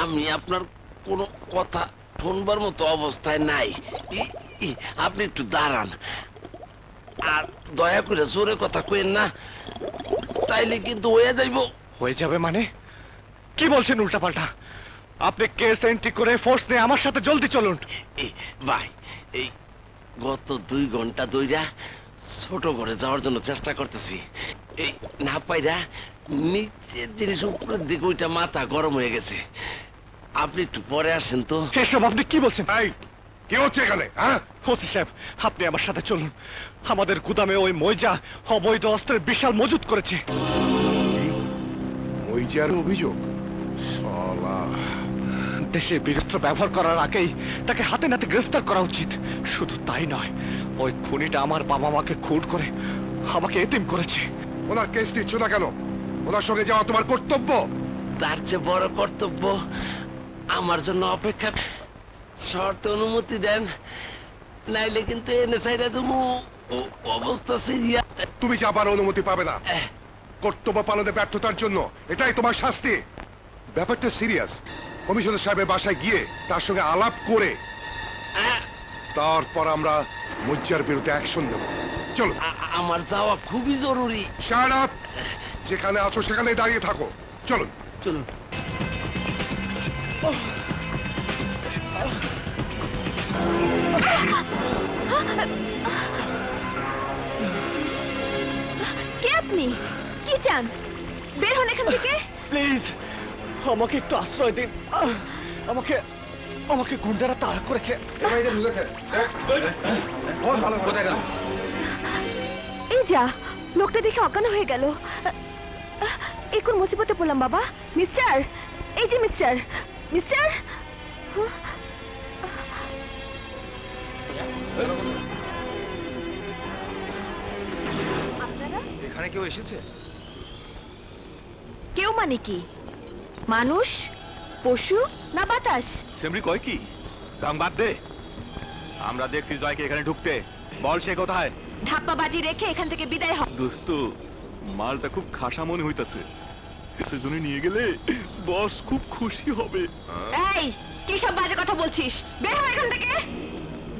আমি আপনার কোনো কথা শুনবার মতো অবস্থায় নাই। আপনি একটু দাঁড়ান, আর দয়া করে জোরে কথা কইেন না, তাইলে কিন্তু হয়ে যাইব। হয়ে যাবে মানে? কি বলছেন উল্টাপাল্টা? আপনি কেস এন্ট্রি করে ফোর্স নিয়ে আমার সাথে জলদি চলুন। ভাই এই গত 2 ঘন্টা ধইরা ছোট ঘরে যাওয়ার জন্য চেষ্টা করতেছি, এই না পাইরা নিচের জিনিস উপরের দিকে ওইটা মাথা গরম হয়ে গেছে। আপনি একটু পরে আসেন তো। এসব আপনি কি বলছেন? কি হচ্ছে এখানে? ওসি সাহেব, আপনি আমার সাথে চলুন। আমাদের গুদামে ওই মইজা অবৈধ অস্ত্রের বিশাল মজুত করেছে। মইজার অভিযোগ? শালা, দেশে বীরত্ব ব্যবহার করার আগেই তাকে হাতে নাতে গ্রেফতার করা উচিত। শুধু তাই নয়, ওই খুনিটা আমার বাবা মাকে খুন করে আমাকে এতিম করেছে। ওনার কেস দিচ্ছ না কেন? ওনার সঙ্গে যাওয়া তোমার কর্তব্য। তার চেয়ে বড় কর্তব্য আমার জন্য অপেক্ষা। শর্ত অনুমতি দেন, নাইলে কিন্তু এনে চাইরা তুমি অবস্থা সিরিয়াস। তুমি যাবার অনুমতি পাবে না। কর্তব্য পালনে ব্যর্থতার জন্য এটাই তোমার শাস্তি। ব্যাপারটা সিরিয়াস। কমিশনার সাহেবের বাসায় গিয়ে তার সঙ্গে আলাপ করে তারপর আমরা মজ্জার বিরুদ্ধে অ্যাকশন নেব। চলো। আমার যাওয়া খুবই জরুরি। Shut up! যেখানে আছো সেখানে দাঁড়িয়ে থাকো। চলুন চলুন। কে আপনি? কি চান? বের হন এখান থেকে। প্লিজ আমাকে একটু আশ্রয় দিন। আমাকে আমাকে গুন্ডারা তাড়া করেছে। এই যা, লোকটা দেখে অজ্ঞান হয়ে গেল। এই কোন মুসিবতে পড়লাম বাবা। মিস্টার, এই যে মিস্টার, মিস্টার। এখানে কেউ এসেছে? কেউ মানে কি? মানুষ, পশু না বাতাস? সেমরি কয় কি? কাম বাদ দে। আমরা দেখছি জয়কে এখানে ঢুকতে। বল সে কোথায়? ধাপ্পাবাজি রেখে এখান থেকে বিদায় হ। দোস্ত, মালটা খুব খাসা মনে হইতাছে। সেজন্য নিয়ে গেলে বস খুব খুশি হবে। এই কি সব বাজে কথা বলছিস? বের হ এখান থেকে।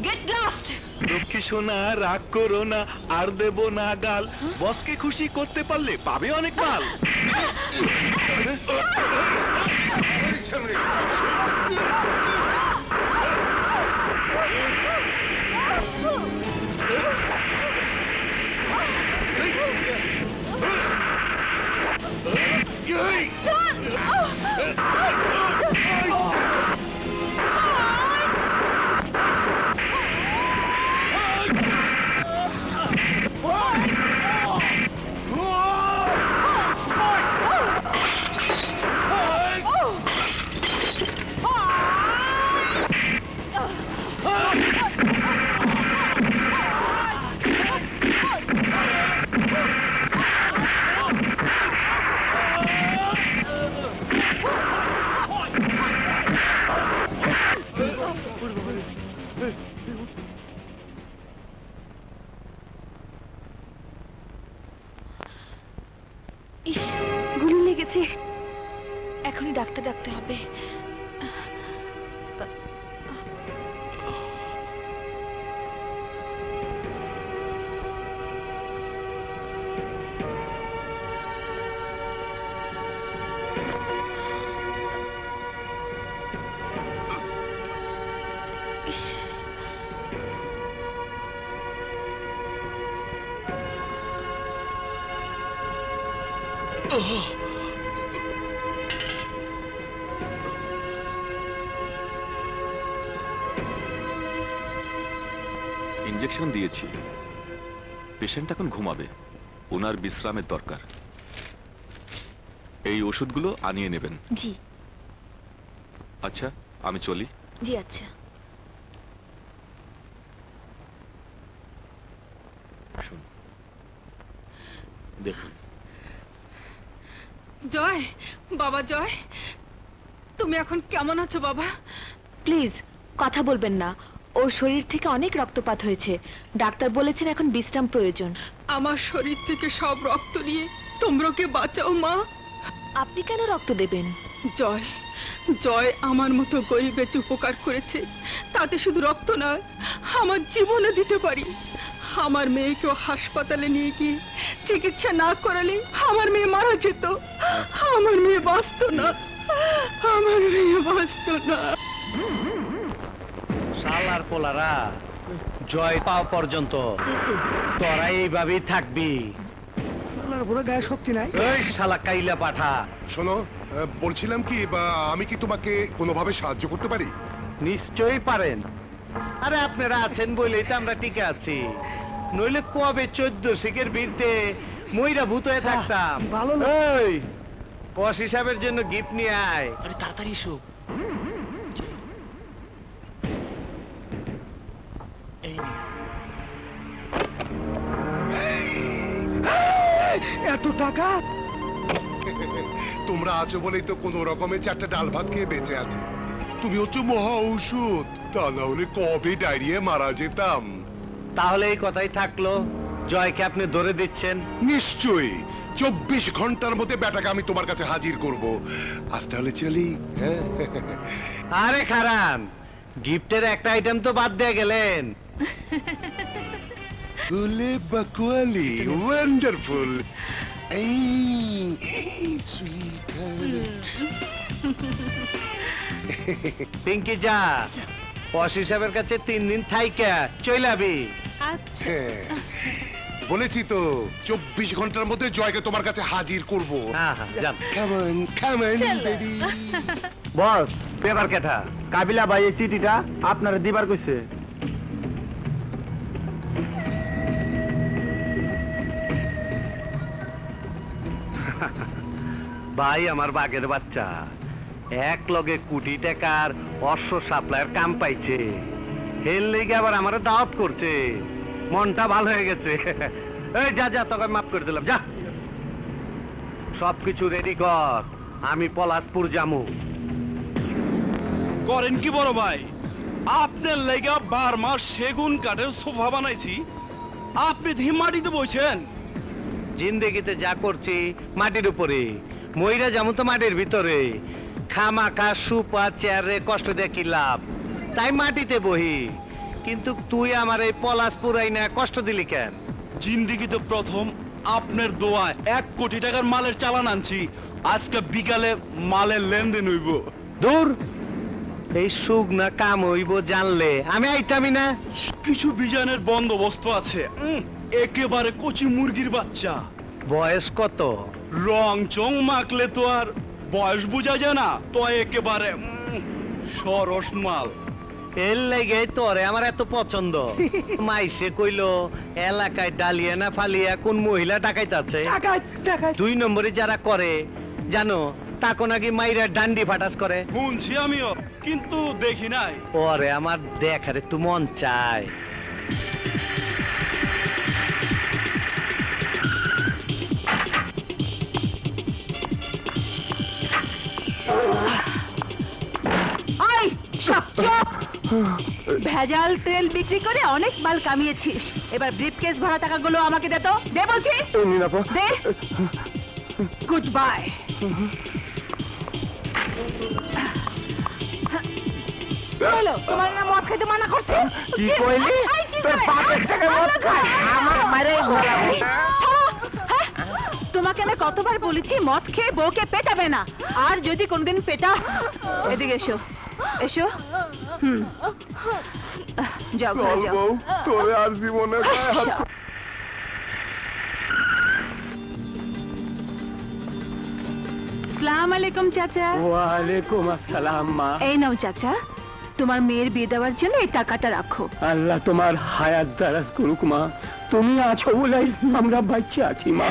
Get lost. লক্ষ্মী সোনা, রাগ করো না, আর দেব না গাল। বসকে খুশি করতে পারলে পাবে অনেক মাল। গেছে, এখনই ডাক্তার ডাকতে হবে। ইনজেকশন দিয়েছি, পেশেন্ট এখন ঘুমাবে, ওনার বিশ্রামের দরকার। এই ওষুধগুলো আনিয়ে নেবেন। জি। আচ্ছা, আমি চলি। জি আচ্ছা। দেখুন। জয়, বাবা জয়, তুমি এখন কেমন আছো বাবা? প্লিজ কথা বলবেন না, ওর শরীর থেকে অনেক রক্তপাত হয়েছে, ডাক্তার বলেছেন এখন বিশ্রাম প্রয়োজন। আমার শরীর থেকে সব রক্ত নিয়ে তোমরা ওকে বাঁচাও মা। আপনি কেন রক্ত দেবেন? জয়, জয় আমার মতো গরিবের যে উপকার করেছে, তাতে শুধু রক্ত নয়, আমার জীবনও দিতে পারি। আমার মেয়েকেও হাসপাতালে নিয়ে গিয়ে চিকিৎসা না করালে আমার মেয়ে মারা যেত। আমার মেয়ে বাঁচত না, আমার মেয়ে বাঁচত না। শালার পোলারা, জয় পাও পর্যন্ত তোরা এইভাবেই থাকবি। শালার পুরো গায়ে শক্তি নাই। এই শালা কাইলা পাঠা। শোনো, বলছিলাম কি, বা আমি কি তোমাকে কোনোভাবে সাহায্য করতে পারি? নিশ্চয়ই পারেন। আরে আপনারা আছেন বলেই তো আমরা টিকে আছি, নইলে কবে 14 শিখের বিরুদ্ধে মইরা ভূত হয়ে থাকতাম। ভালো। এই বস হিসাবের জন্য গিফট নিয়ে আয়। আরে তাড়াতাড়ি এসো। এত টাকা? তোমরা আছো বলেই তো কোনো রকমে 4টা ডাল ভাত খেয়ে বেঁচে আছে। তুমি হচ্ছে মহা ঔষধ, তা না হলে কবে ডায়রিয়া মারা যেতাম। তাহলে এই কথাই থাকলো, জয়কে আপনি ধরে দিচ্ছেন? নিশ্চয়ই, 24 ঘন্টার মধ্যে বেটাকে আমি তোমার কাছে হাজির করব। আজ তাহলে চলি। আরে খারান, গিফটের একটা আইটেম তো বাদ দিয়ে গেলেন। ফুলে বাকুয়ালি, ওয়ান্ডারফুল। পিঙ্কি যা, বস হিসাবের কাছে 3 দিন থাইকা চইলাবি। আচ্ছা, বলেছি তো 24 ঘন্টার মধ্যে জয়কে তোমার কাছে হাজির করব। হ্যাঁ হ্যাঁ, যান। Come on, come on, baby. Boss, paper কেটা কাবিলা ভাই এই চিঠিটা আপনারা দিবার কইছে। ভাই আমার বাগের বাচ্চা এক লগে কোটি টাকার অশ্ব সাপ্লাইয়ের কাম পাইছে, এর লেগে আবার আমার দাওয়াত করছে, মনটা ভালো হয়ে গেছে। এই যা যা, তোকে মাফ করে দিলাম, যা সবকিছু রেডি কর, আমি পলাশপুর যামু। করেন কি বড় ভাই, আপনার লেগা 12 মাস সেগুন কাঠের সোফা বানাইছি, আপনি দেখি মাটিতে বসেন। জিন্দেগিতে যা করছি মাটির উপরে, মইরা যেমন তো মাটির ভিতরে, খামাখা সুপা চেয়ারে কষ্ট দিয়ে কি লাভ, তাই মাটিতে বহি। কিন্তু তুই আমার এই পলাশপুর আইনা কষ্ট দিলি কেন? জিন্দেগিতে প্রথম আপনার দোয়ায় 1 কোটি টাকার মালের চালান আনছি, আজকে বিকালে মালের লেনদেন হইব। দূর, এই সুখ না কাম হইব জানলে আমি আইতামি না। কিছু বিজানের বন্দোবস্ত আছে, একেবারে কচি মুরগির বাচ্চা। বয়স কত? রং চং মাখলে তো আর বয়স বোঝা যায় না, তো একেবারে সরস মাল। এর লেগে তোরে আমার এত পছন্দ। মাইসে কইলো এলাকায় ডালিয়া না ফালিয়া কোন মহিলা ডাকাইতাছে। 2 নম্বরে যারা করে জানো, তাকে নাকি মাইরা ডান্ডি ফাটাস করে। শুনছি আমিও, কিন্তু দেখি নাই। ওরে আমার দেখার একটু মন চায়। ভেজাল তেল বিক্রি করে অনেক মাল কামিয়েছিস, এবার ব্রিফকেস ভরা টাকাগুলো আমাকে দে তো, দে বলছি, দে। Good bye. বলো তোমার না মদ খেতে মানা করছে? কি কইলি? তোর বাপের টাকা মদ খায়, আমার মারে ঘোরা। তোমাকে আমি কতবার বলেছি মদ খেয়ে বউকে পেটাবে না, আর যদি কোনোদিন পেটা, এদিকে এসো এসো। যাও ঘরে যাও। তোরে আর জীবনে গায়ে হাত। আসসালামু আলাইকুম চাচা। ওয়ালাইকুম আসসালাম মা। এই নাও চাচা, তোমার মেয়ের বিয়ে দেওয়ার জন্য এই টাকাটা রাখো। আল্লাহ তোমার হায়াত দারাজ করুক মা, তুমি আছো বলেই আমরা বাচ্চা আছি মা।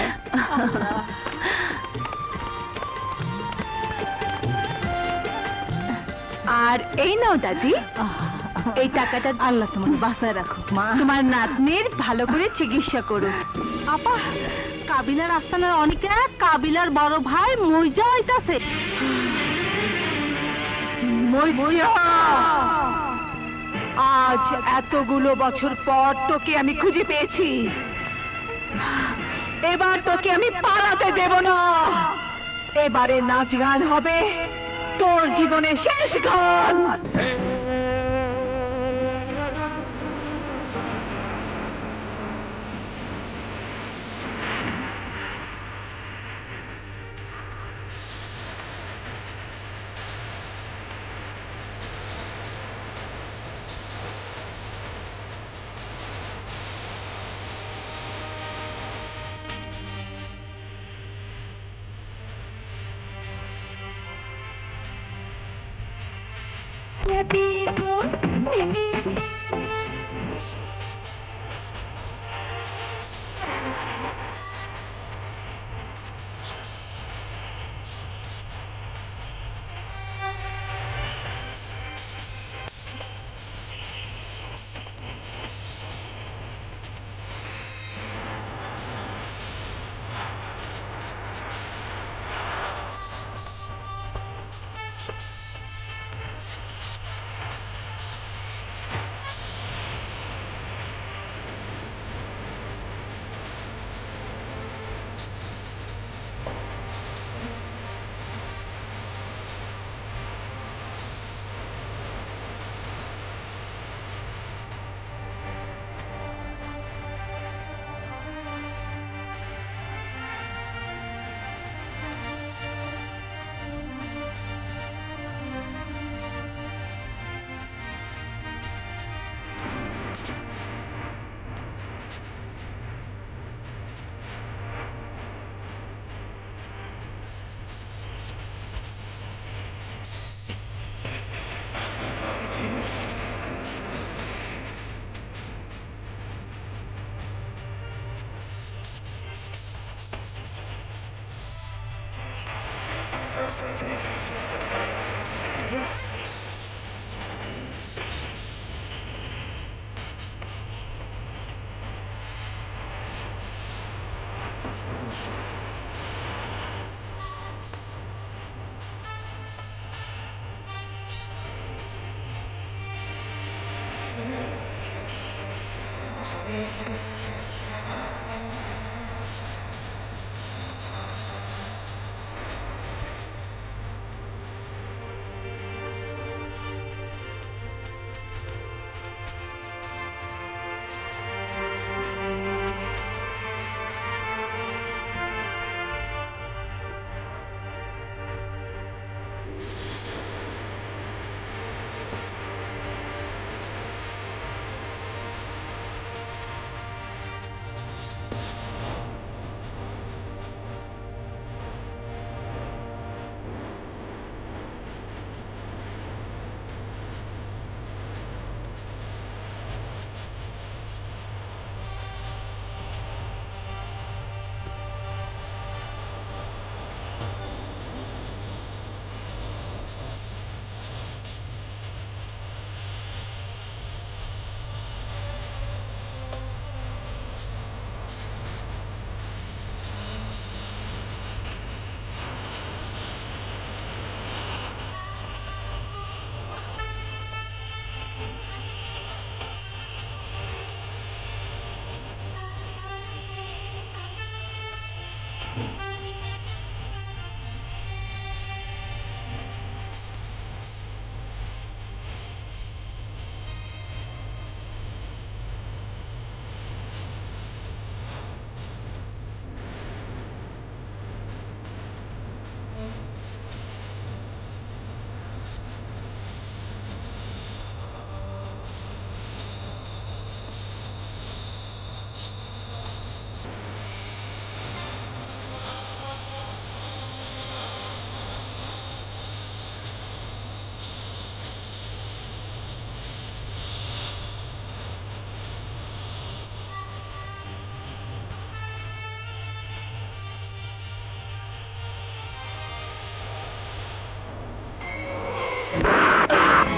আর এই নাও দাদি, এই টাকাটা আল্লাহ তোমাকে বাঁচায় রাখো মা। তোমার নাতনির ভালো করে চিকিৎসা করো। আপা, কাবিলার আস্তানার অনেকে কাবিলার বড় ভাই মইজা হইতাছে। আজ এতগুলো বছর পর তোকে আমি খুঁজে পেয়েছি, এবার তোকে আমি পালাতে দেব না। এবারে নাচ গান হবে তোর জীবনের শেষ গান।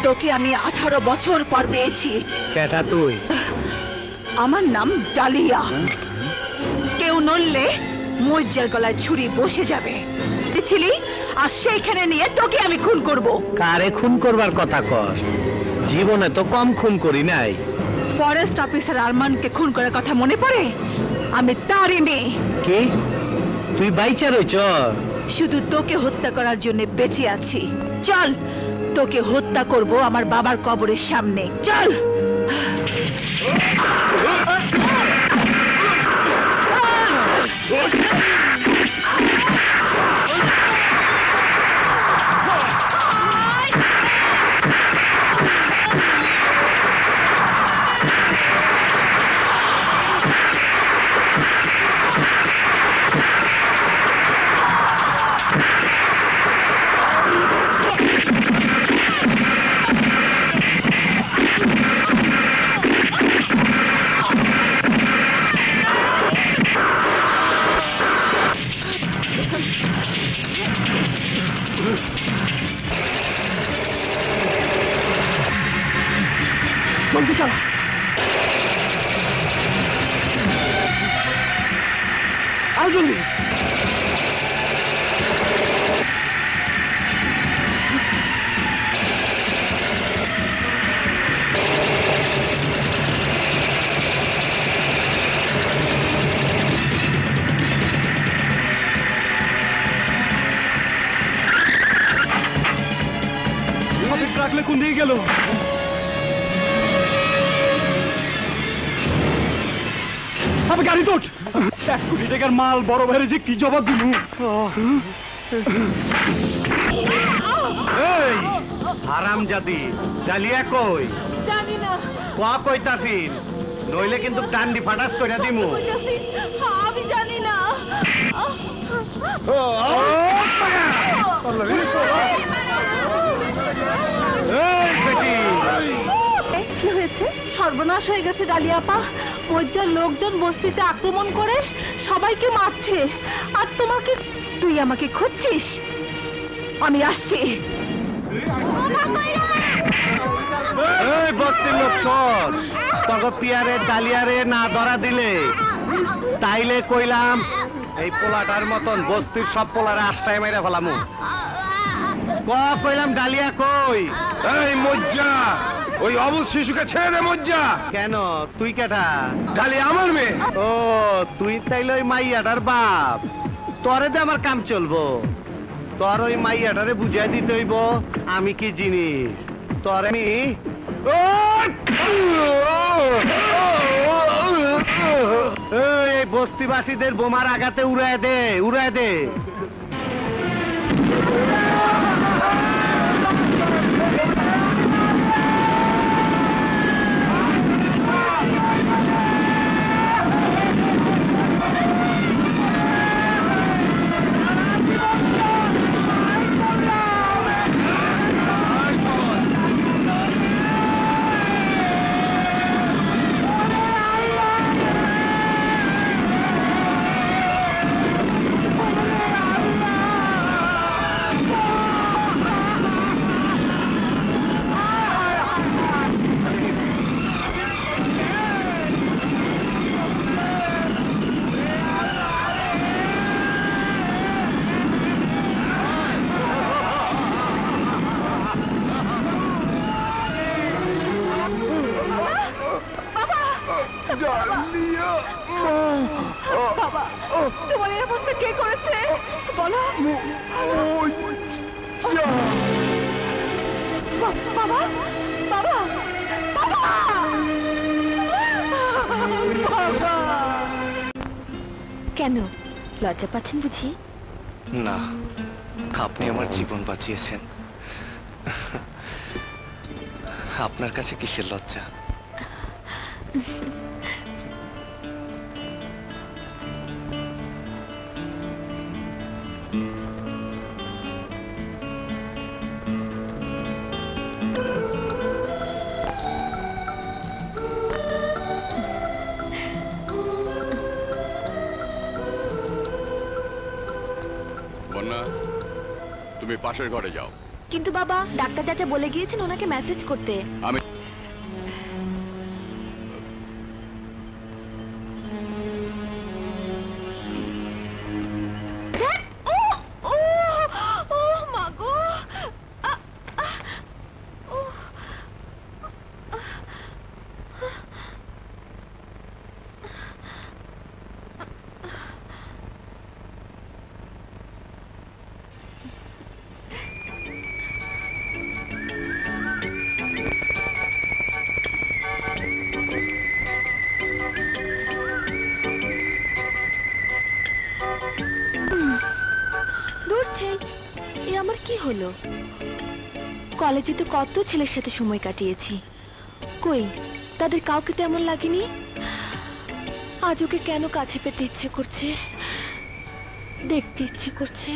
তোকে আমি 18 বছর পর পেয়েছি। কেটা তুই? আমার নাম ডালিয়া। কেউ নড়লে মজ্জার গলায় ছুরি বসে যাবে। ছিলি আর সেইখানে নিয়ে তোকে আমি খুন করব। কারে খুন করবার কথা কর? জীবনে তো কম খুন করি নাই। ফরেস্ট অফিসার আরমানকে খুন করার কথা মনে পড়ে? আমি তারই মেয়ে। কি তুই বাইচা রইছ? শুধু তোকে হত্যা করার জন্য বেঁচে আছি। চল, তোকে হত্যা করব আমার বাবার কবরের সামনে। চল। জলদি চল। আরো জলদি। ট্রাকলে কোন দিকে গেল? আমি গাড়ি তোট। 1 কোটি টাকার মাল বড় ভাইরে যে কি জবাব দিলু? এই হারামজাদি, ডালিয়া কই? জানি না। কইতাছিস? নইলে কিন্তু ডান্ডি ফাটাস কইরা দিমু। আমি জানি না। কি হয়েছে? সর্বনাশ হয়ে গেছে ডালিয়া আপা। মজ্জার লোকজন বস্তিতে আক্রমণ করে সবাইকে মারছে। আর তোমাকে, তুই আমাকে খুঁজছিস? আমি আসছি। এই বস্তির লোক সর, তখন পিয়ারে ডালিয়ারে না ধরা দিলে তাইলে কইলাম এই পোলাটার মতন বস্তির সব পোলারে আস্তায় মেরে ফেলামু। কইলাম ডালিয়া কই? এই মজ্জা, ওই অবুধ শিশুকে ছেড়ে দে মজ্জা। কেন তুই কেটা? ডালিয়া আমার মেয়ে। ও তুই তাইলে ওই মাইয়াটার বাপ। তোরে দে আমার কাম চলবো। তোর ওই মাইয়াটারে বুঝাই দিতে হইব আমি কি জিনিস। তোর আমি এই বস্তিবাসীদের বোমার আঘাতে উড়ায় দে, উড়ায় দে। বাবা, তোমার এই অবস্থা কে করেছে বলো? বাবা, বাবা, বাবা। কেন লজ্জা পাচ্ছেন বুঝি? না, আপনি আমার জীবন বাঁচিয়েছেন। আপনার কাছে কিসের লজ্জা? বন্যা, তুমি পাশের ঘরে যাও। কিন্তু বাবা ডাক্তার চাচা বলে গিয়েছেন ওনাকে মেসেজ করতে। আমি হলো কলেজে তো কত ছেলের সাথে সময় কাটিয়েছি, কই তাদের কাউকে তেমন লাগেনি। আজ ওকে কেন কাছে পেতে ইচ্ছে করছে, দেখতে ইচ্ছে করছে।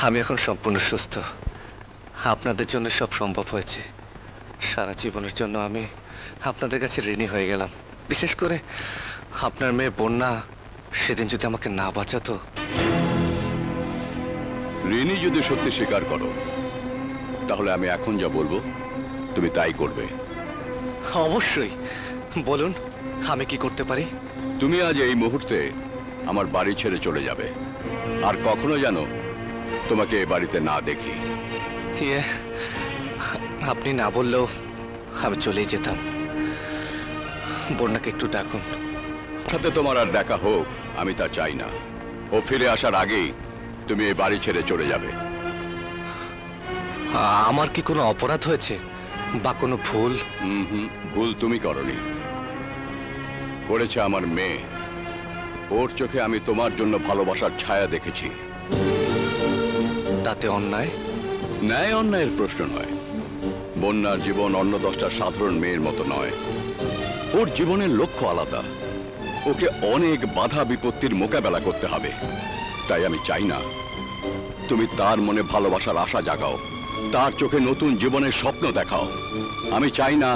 আমি এখন সম্পূর্ণ সুস্থ। আপনাদের জন্য সব সম্ভব হয়েছে। সারা জীবনের জন্য আমি আপনাদের কাছে ঋণী হয়ে গেলাম। বিশেষ করে আপনার মেয়ে বন্যা সেদিন যদি আমাকে না বাঁচাতো। ঋণী যদি সত্যি স্বীকার করো, তাহলে আমি এখন যা বলবো তুমি তাই করবে। অবশ্যই বলুন, আমি কি করতে পারি? তুমি আজ এই মুহূর্তে আমার বাড়ি ছেড়ে চলে যাবে, আর কখনো যেন তোমাকে এ বাড়িতে না দেখি। আপনি না বললেও আমি চলেই যেতাম। বন্যাকে একটু ডাকুন। সাথে তোমার আর দেখা হোক আমি তা চাই না। ও ফিরে আসার আগেই তুমি এই বাড়ি ছেড়ে চলে যাবে। আমার কি কোনো অপরাধ হয়েছে বা কোনো ভুল? ভুল তুমি করনি, করেছে আমার মেয়ে। ওর চোখে আমি তোমার জন্য ভালোবাসার ছায়া দেখেছি। তাতে অন্যায়? ন্যায় অন্যায়ের প্রশ্ন নয়। বন্যার জীবন অন্য 10টা সাধারণ মেয়ের মতো নয়। ওর জীবনের লক্ষ্য আলাদা। ওকে অনেক বাধা বিপত্তির মোকাবেলা করতে হবে। তাই আমি চাই না তুমি তার মনে ভালোবাসার আশা জাগাও, তার চোখে নতুন জীবনের স্বপ্ন দেখাও। আমি চাই না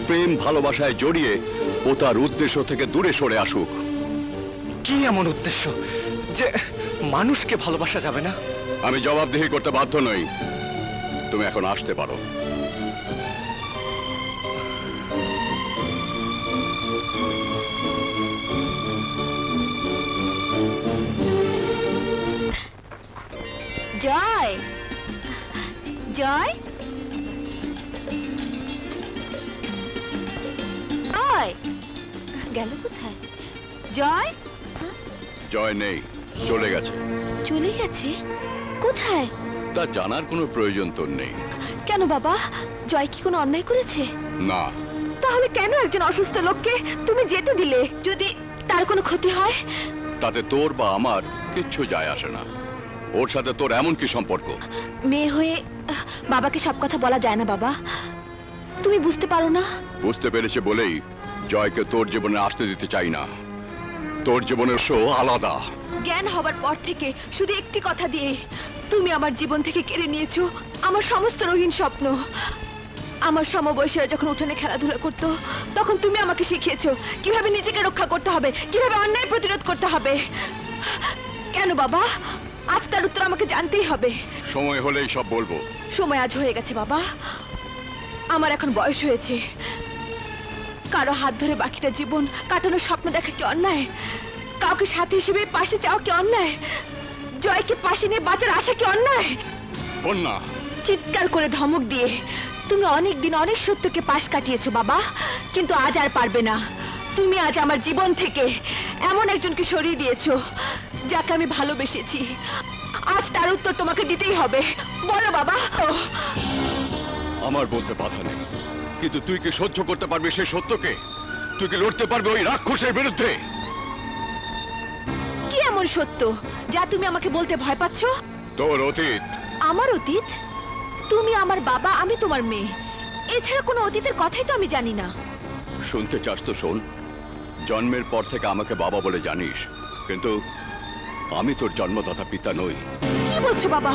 প্রেম ভালোবাসায় জড়িয়ে ও তার উদ্দেশ্য থেকে দূরে সরে আসুক। কি এমন উদ্দেশ্য যে মানুষকে ভালোবাসা যাবে না? আমি জবাবদিহি করতে বাধ্য নই। তুমি এখন আসতে পারো। জয়, জয়, জয় গেল কোথায়? জয়? জয় নেই, চলে গেছে। চলে গেছে? কোথায়? তা জানার কোনো প্রয়োজন তোর নেই। কেন বাবা, জয় কি কোনো অন্যায় করেছে? না। তাহলে কেন একজন অসুস্থ লোককে তুমি যেতে দিলে? যদি তার কোনো ক্ষতি হয়? তাতে তোর বা আমার কিচ্ছু যায় আসে না। ওর সাথে তোর এমন কি সম্পর্ক? মেয়ে হয়ে বাবাকে সব কথা বলা যায় না বাবা, তুমি বুঝতে পারো না? বুঝতে পেরেছে বলেই জয়কে তোর জীবনে আসতে দিতে চাই না। তোর জীবনের শো আলাদা। জ্ঞান হবার পর থেকে শুধু একটি কথা দিয়ে তুমি আমার জীবন থেকে কেড়ে নিয়েছো আমার সমস্ত রঙিন স্বপ্ন। আমার সমবয়সীরা যখন উঠোনে খেলাধুলা করতো তখন তুমি আমাকে শিখিয়েছো কিভাবে নিজেকে রক্ষা করতে হবে, কিভাবে অন্যায় প্রতিরোধ করতে হবে। কেন বাবা? আজ তার উত্তর আমাকে জানতেই হবে। সময় হলেই সব বলবো। সময় আজ হয়ে গেছে বাবা। আমার এখন বয়স হয়েছে। কারো হাত ধরে বাকিটা জীবন কাটানোর স্বপ্ন দেখা কি অন্যায়? কাউকে সাথী হিসেবে পাশে চাও কি অন্যায়? জয়কে পাশে নিয়ে বাঁচার আশা কি অন্যায়? বন্যা চিৎকার করে ধমক দিয়ে তুমি অনেক দিন অনেক সত্যকে পাশ কাটিয়েছো বাবা, কিন্তু আজ আর পারবে না। তুমি আজ আমার জীবন থেকে এমন একজনকে সরিয়ে দিয়েছো যাকে আমি ভালোবেসেছি। আজ তার উত্তর তোমাকে দিতেই হবে। বলো বাবা। আমার বলতে বাধা নেই, কিন্তু তুই কি সহ্য করতে পারবি সেই সত্যকে? তুই কি লড়তে পারবি ওই রাক্ষসের বিরুদ্ধে? কি এমন সত্য যা তুমি আমাকে বলতে ভয় পাচ্ছ? তোর অতীত। আমার অতীত? তুমি আমার বাবা, আমি তোমার মেয়ে। এছাড়া কোনো অতীতের কথাই তো আমি জানি না। শুনতে চাস তো শোন। জন্মের পর থেকে আমাকে বাবা বলে জানিস, কিন্তু আমি তোর জন্মদাতা পিতা নই। কি বলছো বাবা?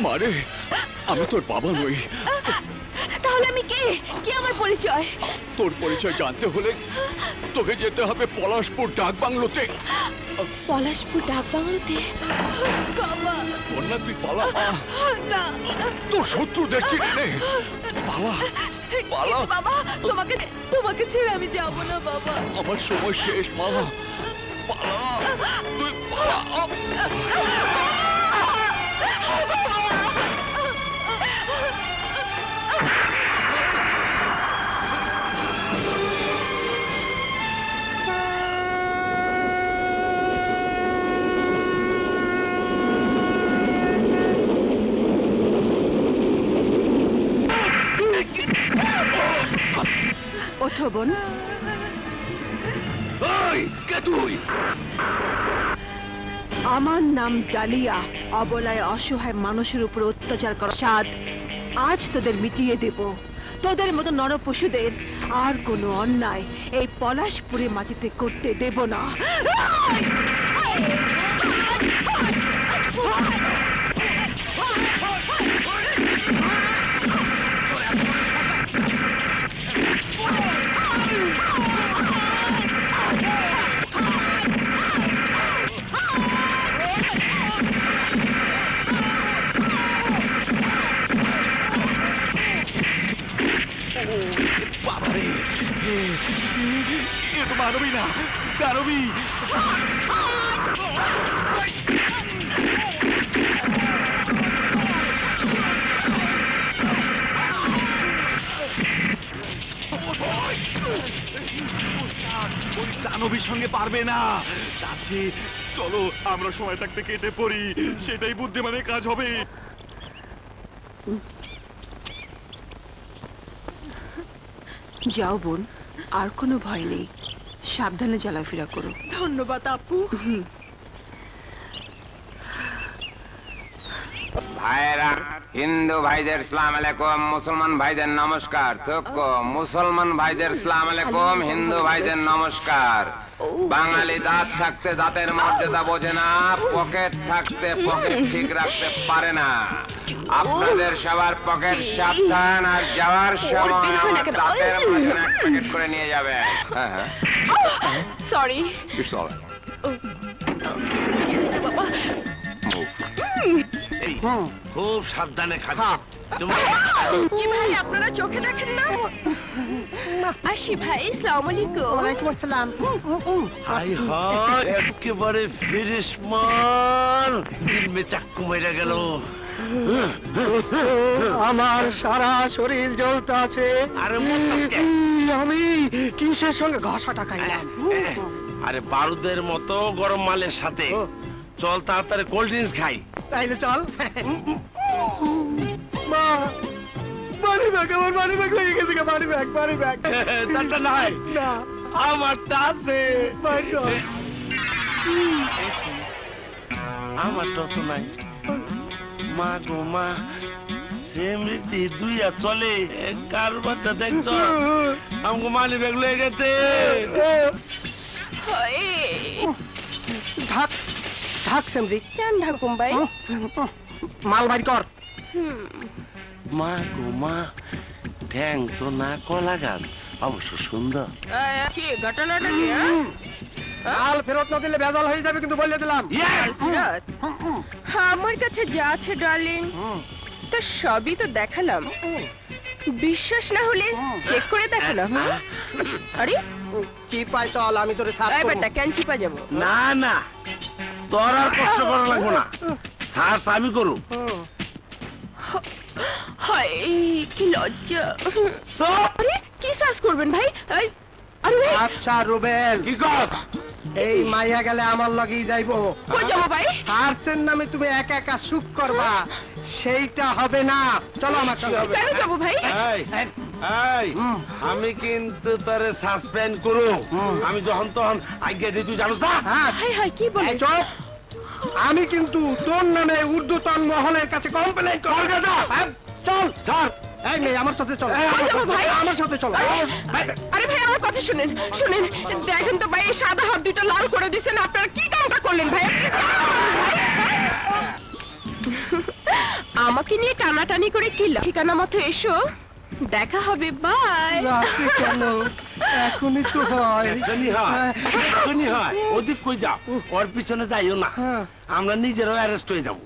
মারে, আমি তোর বাবা নই। তাহলে আমি কে? কি আমার পরিচয়? তোর পরিচয় জানতে হলে তোকে যেতে হবে পলাশপুর ডাক বাংলোতে। পলাশপুর ডাক বাংলোতে? বাবা বন্যা, তুই পালা। না, তোর শত্রুদের চিনে নে। পালা পালা বাবা। তোমাকে ছেড়ে আমি যাব না বাবা। আমার সময় শেষ মা। পালা, তুই পালা। ওঠো বোন। কে তুই? আমার নাম ডালিয়া। অবলায় অসহায় মানুষের উপর অত্যাচার করা স্বাদ আজ তোদের মিটিয়ে দেব। তোদের মতো নরপশুদের আর কোনো অন্যায় এই পলাশপুরে মাটিতে করতে দেব না। বাবারে, এ তো মানবী না, দানবী। ওই দানবীর সঙ্গে পারবে না। তার চেয়ে চলো আমরা সময় থাকতে কেটে পড়ি, সেটাই বুদ্ধিমানের কাজ হবে। যাও বোন, আর কোনো ভয় নেই, সাবধানে চলাফেরা করো। ধন্যবাদ আপু। ভাইরা, হিন্দু ভাইদের সালাম আলাইকুম, মুসলমান ভাইদের নমস্কার। মুসলমান ভাইদের সালাম আলাইকুম, হিন্দু ভাইদের নমস্কার। বাঙালি দাঁত থাকতে দাঁতের মর্যাদা বোঝে না, পকেট থাকতে পকেট ঠিক রাখতে পারে না। আপনাদের সবার পকেট সাবধান, আর যাওয়ার সময় আমার দাঁতের মাঝখানে এক প্যাকেট করে নিয়ে যাবেন। সরি। It's alright. খুব সাবধানে খাবে। কি ভাই আপনারা চোখে দেখেন না? আসি ভাই, আসসালামু আলাইকুম। ওয়ালাইকুম আসসালাম। হাই হাই, একেবারে ফিরিস মার, দিলমে চাক্কু মেরে গেল। আমার সারা শরীর জ্বলতে আছে। আমি কিসের সঙ্গে ঘষাটা খাইলাম? আরে বারুদের মতো গরম মালের সাথে। চল তাড়াতাড়ি কোল্ড ড্রিঙ্কস খাই। তাইলে চল। মা, মানি ব্যাগ, আমার মানি ব্যাগ লেগে গেছে। Money bag, money bag. তারটা নাই না, আমারটা আছে। আমারটা তো নাই। মা গো মা, সেমৃতি দুইয়া চলে, কারবারটা দেখতো আমাকে মানি ব্যাগ লেগে গেছে। ঢাক ঢাক সেমরি। কেন ঢাকুম ভাই? মাল বাড়ি কর। মা গো মা, ঠ্যাং তো না কলা গান, অবশ্য সুন্দর। কি ঘটনাটা কি? মাল ফেরত না দিলে ভেজাল হয়ে যাবে, কিন্তু বলে দিলাম। আমার কাছে যা আছে ডার্লিং, তা সবই তো দেখালাম। বিশ্বাস না হলে চেক করে দেখালাম। আরে চিপাই চল, আমি তোরে সাথ করব। বেটা কেন চিপা যাব? না না, তোর আর কষ্ট করা লাগবো না, সার্চ আমি করু। হায় কি লজ্জা। আরে কি সার্চ করবেন ভাই? আচ্ছা রুবেল, কি কর? এই মাইয়া গেলে আমার লগেই যাইবো। কই যাবো ভাই? সার্চের নামে তুমি একা একা সুখ করবা, সেইটা হবে না। চলো আমার সঙ্গে। কেন যাবো ভাই? আমি কিন্তু তোরে সাসপেন্ড করু। আমি যখন তখন আজ্ঞা দিই, তুই জানোস না? হাই হাই কি বলে? আমি কিন্তু তোর নামে ঊর্ধ্বতন মহলের কাছে কমপ্লেইন করব। চল ছাড়। এই মেয়ে আমার সাথে চল। আমার সাথে চল। আরে ভাই আমার কথা শুনেন, শুনেন। দেখেন তো ভাই, সাদা হাত দুটো লাল করে দিয়েছেন। আপনারা কি কামটা করলেন ভাই? আমাকে নিয়ে টানাটানি করে কি লাভ? ঠিকানা মতো এসো, দেখা হবে। বাই। কেন এখনই তো হয়? এখনই হয়। ওদিক কই যাও, ওর পিছনে যাইও না, আমরা নিজেরও অ্যারেস্ট হয়ে যাবো।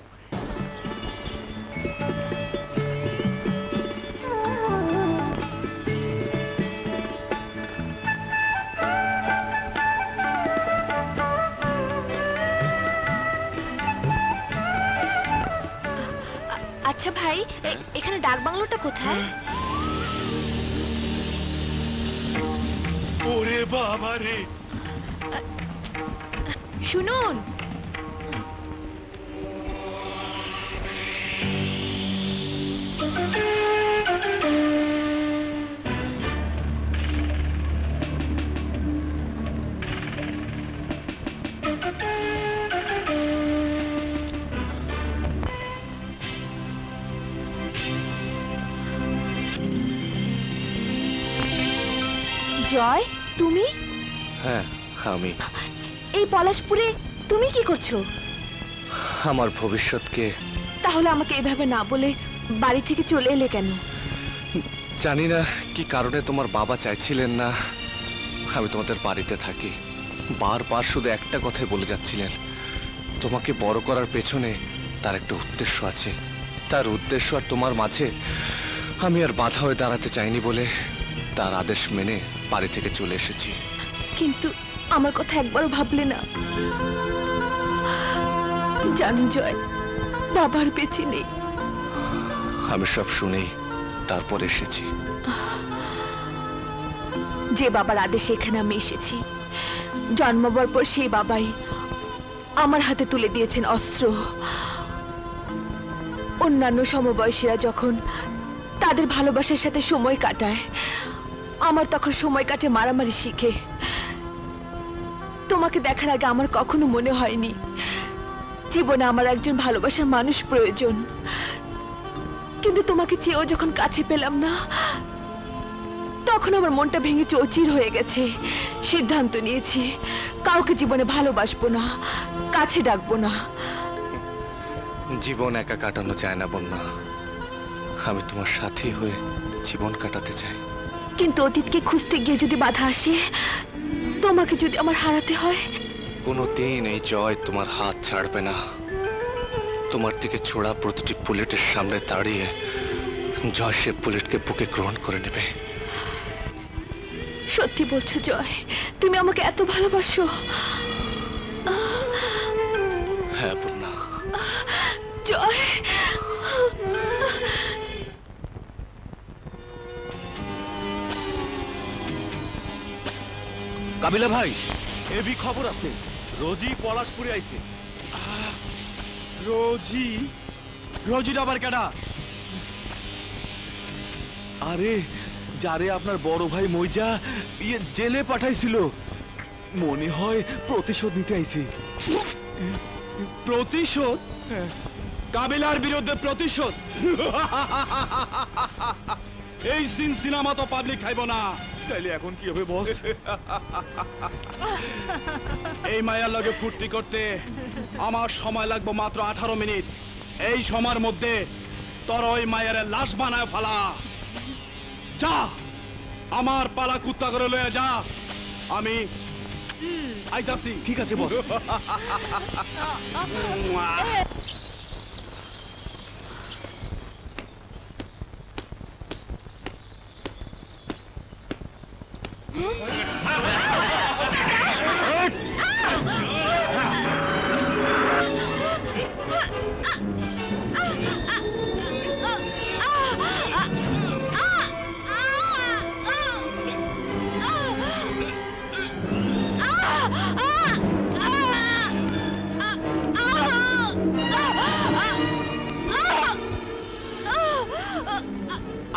আচ্ছা ভাই, এখানে ডাক বাংলোটা কোথায়? ওরে বাবা রে, শুনুন। জয়, তুমি? হ্যাঁ আমি। এই পলাশপুরে তুমি কি করছো? আমার ভবিষ্যৎকে। তাহলে আমাকে এভাবে না বলে বাড়ি থেকে চলে এলে কেন? জানি না কি কারণে তোমার বাবা চাইছিলেন না আমি তোমাদের বাড়িতে থাকি। বারবার শুধু একটা কথাই বলে যাচ্ছিলেন, তোমাকে বড় করার পেছনে তার একটা উদ্দেশ্য আছে। তার উদ্দেশ্য আর তোমার মাঝে আমি আর বাধা হয়ে দাঁড়াতে চাইনি বলে তার আদেশ মেনে বাড়ি থেকে চলে এসেছি। কিন্তু আমার কথা একবারও ভাবলে না? জানো জয়, বাবার বেঁচে নেই। আমি সব শুনেই তারপর এসেছি। যে বাবার আদেশে এখানে আমি এসেছি, জন্মাবার পর সেই বাবাই আমার হাতে তুলে দিয়েছেন অস্ত্র। অন্যান্য সমবয়সীরা যখন তাদের ভালোবাসার সাথে সময় কাটায়, আমার তখন সময় কাটে মারামারি শিখে। তোমাকে দেখার আগে আমার কখনো মনে হয়নি জীবনে আমার একজন ভালোবাসার মানুষ প্রয়োজন। কিন্তু তোমাকে চেয়েও যখন কাছে পেলাম না, তখন আমার মনটা ভেঙে চৌচির হয়ে গেছে। সিদ্ধান্ত নিয়েছি কাউকে জীবনে ভালোবাসবো না, কাছে ডাকবো না। জীবন একা কাটানো যায় না বন্যা, আমি তোমার সাথী হয়ে জীবন কাটাতে চাই। কিন্তু অতীতকে খুঁজতে গিয়ে যদি বাধা আসে, তোমাকে যদি আমার হারাতে হয়? কোনোদিন এই জয় তোমার হাত ছাড়বে না। তোমার দিকে ছোড়া প্রতিটি বুলেটের সামনে দাঁড়িয়ে জয় সে বুলেটকে বুকে গ্রহণ করে নেবে। সত্যি বলছো জয়? তুমি আমাকে এত ভালোবাসো? হ্যাঁ পূর্ণা। জয়, কাবিলা ভাই, এবি খবর আছে, রোজি পলাশপুরে আইছে। রোজি? রোজির আবার কেডা? আরে যারে আপনার বড় ভাই মইজা জেলে পাঠাইছিল, মনে হয় প্রতিশোধ নিতে আইছে। প্রতিশোধ? কাবিলার বিরুদ্ধে প্রতিশোধ? এই সিনেমা তো পাবলিক খাইব না। তাইলে এখন কি হবে বস? এই মায়ার লগে ফুর্তি করতে আমার সময় লাগবে মাত্র 18 মিনিট। এই সময়ের মধ্যে তোর ওই মায়ের লাশ বানায় ফেলা। যা, আমার পালা কুত্তা করে লয়ে যা, আমি আইতাছি। ঠিক আছে বস।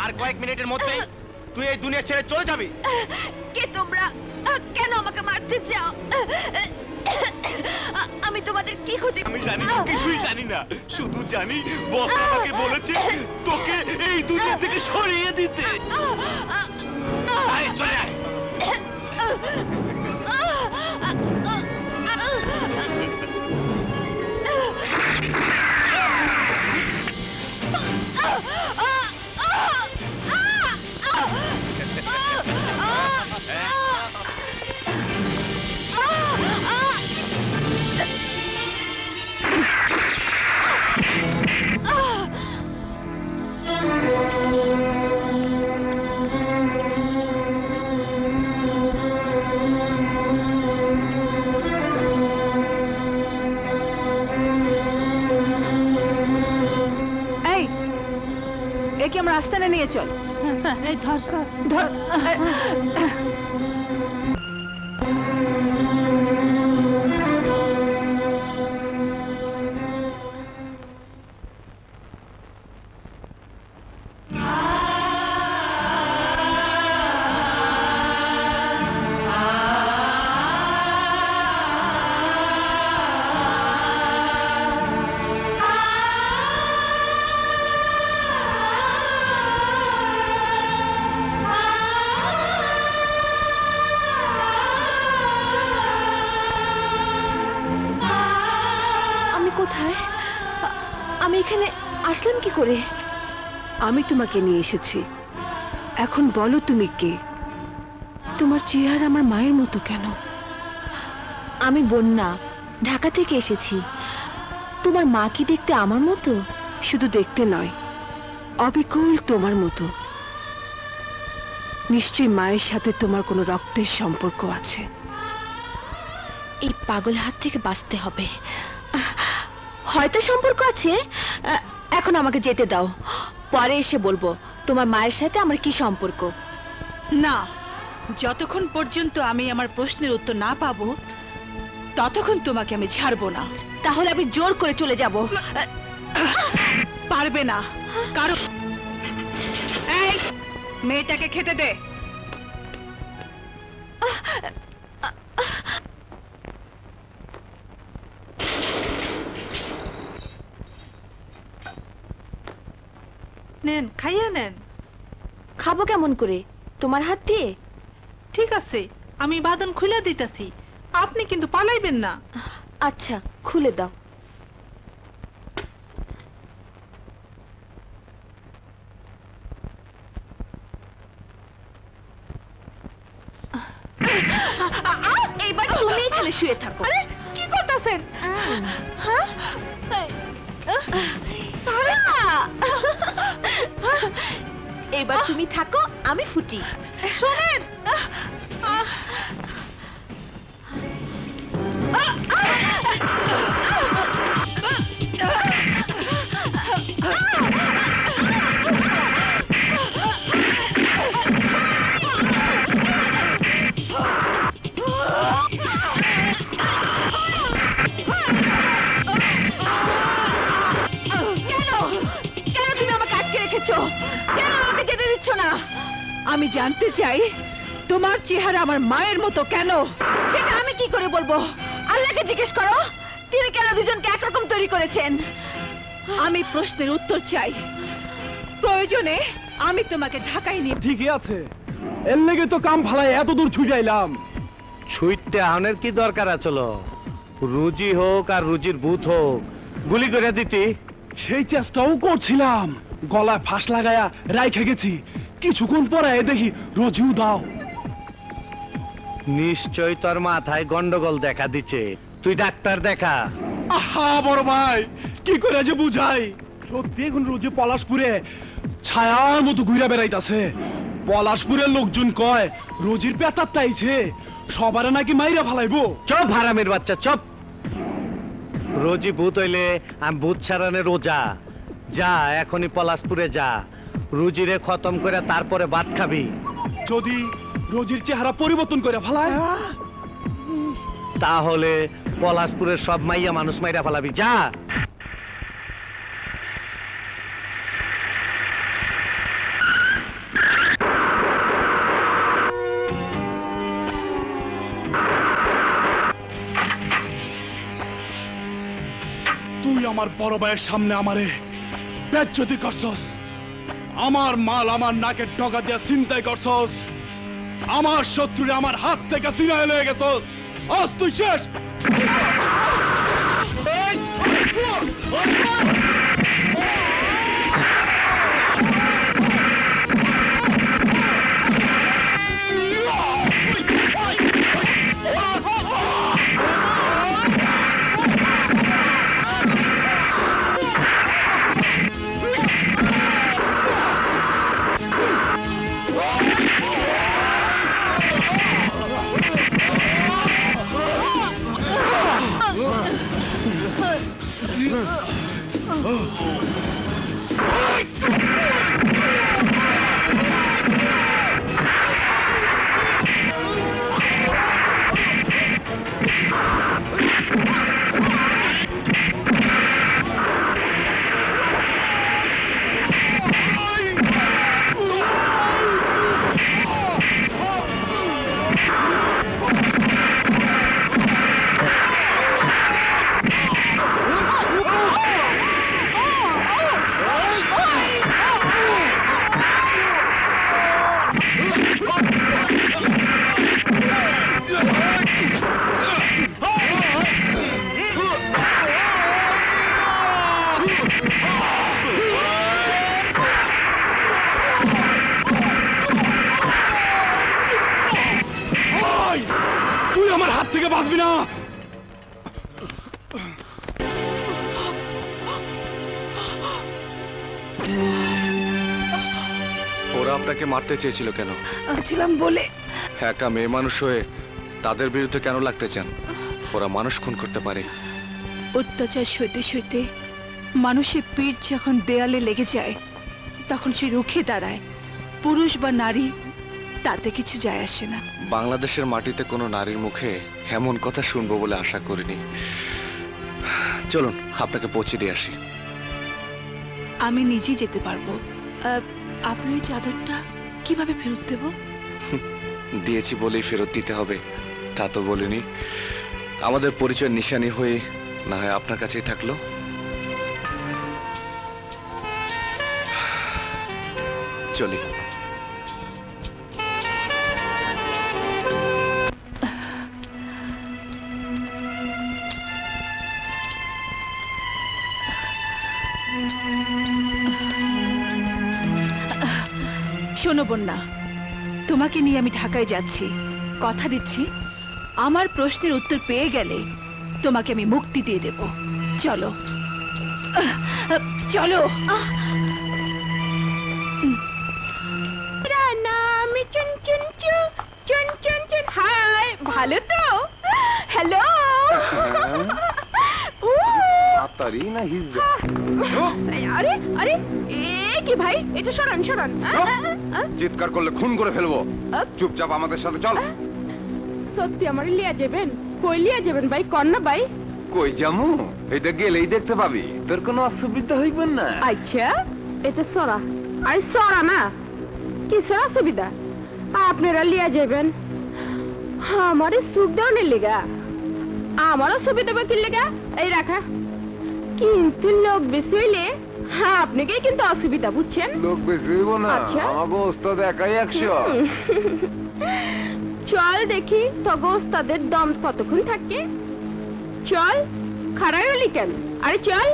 আর কয়েক মিনিটের মধ্যে তুই এই দুনিয়া ছেড়ে চলে যাবি। কে তোমরা? কেন আমাকে মারতে চাও? আমি তোমাদের কি ক্ষতি? আমি জানি না, কিছুই জানি না, শুধু জানি বস আমাকে বলেছে তোকে এই দুনিয়া থেকে সরিয়ে দিতে। আয় চলে আয়। একে আমরা আস্তানে নিয়ে চল। এই ধর ধর। বুঝলেন কি করে? আমি তোমাকে নিয়ে এসেছি। এখন বলো তুমি কে? তোমার চেহারা আমার মায়ের মতো কেন? আমি বন্যা, ঢাকা থেকে এসেছি। তোমার মা কি দেখতে আমার মতো? শুধু দেখতে নয়, অবিকল তোমার মতো। নিশ্চয়ই মায়ের সাথে তোমার কোনো রক্তের সম্পর্ক আছে। এই পাগল হাত থেকে বাঁচতে হবে। হয়তো সম্পর্ক আছে। এখন আমাকে যেতে দাও, পরে এসে বলবো তোমার মায়ের সাথে আমার কি সম্পর্ক। না, যতক্ষণ পর্যন্ত আমি আমার প্রশ্নের উত্তর না পাবো ততক্ষণ তোমাকে আমি ছাড়বো না। তাহলে আমি জোর করে চলে যাব। পারবে না, কারণ এই মেয়েটাকে খেতে দে। নেন, খাইয়া নেন। খাবো কেমন করে? তোমার হাত দিয়ে? ঠিক আছে, আমি বাঁধন খুলে দিতেছি, আপনি কিন্তু পালাইবেন না। আচ্ছা, খুলে দাও। এইবার তুমি এখানে শুয়ে থাকো। কি করতেছেন? এবার তুমি থাকো, আমি ফুটি। শোনেন, আমি জানতে চাই তোমার চেহারা আমার মায়ের মতো কেন? সেটা আমি কি করে বলবো? আল্লাহকে জিজ্ঞেস করো, তিনি কেন দুজনকে একরকম তৈরি করেছেন। আমি প্রশ্নের উত্তর চাই। প্রয়োজনে আমি তোমাকে ঢাকায় নিয়ে। ঠিকই আছে, এর লেগে তো কাম ফালাই এত দূর ছুটাইলাম। ছুটতে আহনের কি দরকার আছিল? রুজি হোক আর রুজির ভূত হোক, গুলি করে দিতি। সেই চেষ্টাও করছিলাম, গলায় ফাঁস লাগায়া রাইখে গেছি। কিছুক্ষণ পরে দেখি রোজিও দাও। নিশ্চয় তোর মাথায় গন্ডগোল দেখা দিচ্ছে, তুই ডাক্তার দেখা। আহা বড় ভাই, কি করে যে বুঝাই? সত্যি এখন রোজি পলাশপুরে ছায়ার মতো ঘুরে বেড়াইতাছে। পলাশপুরের লোকজন কয় রোজির পেতার তাইছে, সবারে নাকি মাইরা ফালাইবো। চপ হারামের বাচ্চা, চপ। রোজি ভূত হইলে আমি ভূত ছাড়ানে রোজা। যা এখনই পলাশপুরে যা, রুজিরে খতম করে তারপরে ভাত খাবি। যদি রোজির চেহারা পরিবর্তন করে ফেলায়, তাহলে পলাশপুরের সব মাইয়া মানুষ মাইরা ফেলাবি। যা। তুই আমার বড় ভাইয়ের সামনে আমারে বেজ্জতি করছস, আমার মাল আমার নাকের ডগা দিয়ে চিন্তাই করছস, আমার শত্রুরে আমার হাত থেকে ছিনায় লয়ে গেছস। আজ তুই শেষ। বাঁচবি না। ওরা আপনাকে মারতে চেয়েছিল কেন? ছিলাম বলে। একটা মেয়ে মানুষ হয়ে তাদের বিরুদ্ধে কেন লাগতে চান? ওরা মানুষ খুন করতে পারে। অত্যাচার সইতে সইতে মানুষের পিঠ যখন দেয়ালে লেগে যায় তখন সে রুখে দাঁড়ায়। পুরুষ বা নারী তাতে কিছু যায় আসে না। বাংলাদেশের মাটিতে কোনো নারীর মুখে এমন কথা শুনবো বলে আশা করিনি। চলুন আপনাকে পৌঁছে দিয়ে আসি। আমি নিজেই যেতে পারবো। আপনি ওই চাদরটা কিভাবে ফেরত দেব? দিয়েছি বলেই ফেরত দিতে হবে তা তো বলিনি। আমাদের পরিচয় নিশানি হয়ে না হয় আপনার কাছেই থাকলো। চলি। শোনো বন্যা, তোমাকে নিয়ে আমি ঢাকায় যাচ্ছি। কথা দিচ্ছি আমার প্রশ্নের উত্তর পেয়ে গেলে তোমাকে আমি মুক্তি দিয়ে দেব। চলো চলো। আমি চুন চুন চুন চুন চুন চুন। হাই, ভালো তো? হ্যালো। আরে আরে এ কি ভাই, এটা সরান সরান। চিৎকার করলে খুন করে ফেলবো। চুপচাপ আমাদের সাথে চল। সত্যি আমার লিয়া যাবেন? কই লিয়া যাবেন ভাই? কন্যা ভাই কই জামু? এটা গেলেই দেখতে পাবি, তোর কোনো অসুবিধা হইবে না। আচ্ছা এটা সরা। আরে সরা না, কিসের অসুবিধা? আপনারা লিয়া যাবেন আমারে সুখ দেওয়ানের লেগা। আমার অসুবিধা বা কি লেগা? এই রাখা। কিন্তু লোক বেশি হইলে হ্যাঁ আপনাকেই কিন্তু অসুবিধা, বুঝছেন? লোক বেশি হইব না, আমাকে ওস্তাদ একাই 100। চল দেখি তগো ওস্তাদের দম কতক্ষণ থাকে। চল, খাড়াই হলি কেন? আরে চল।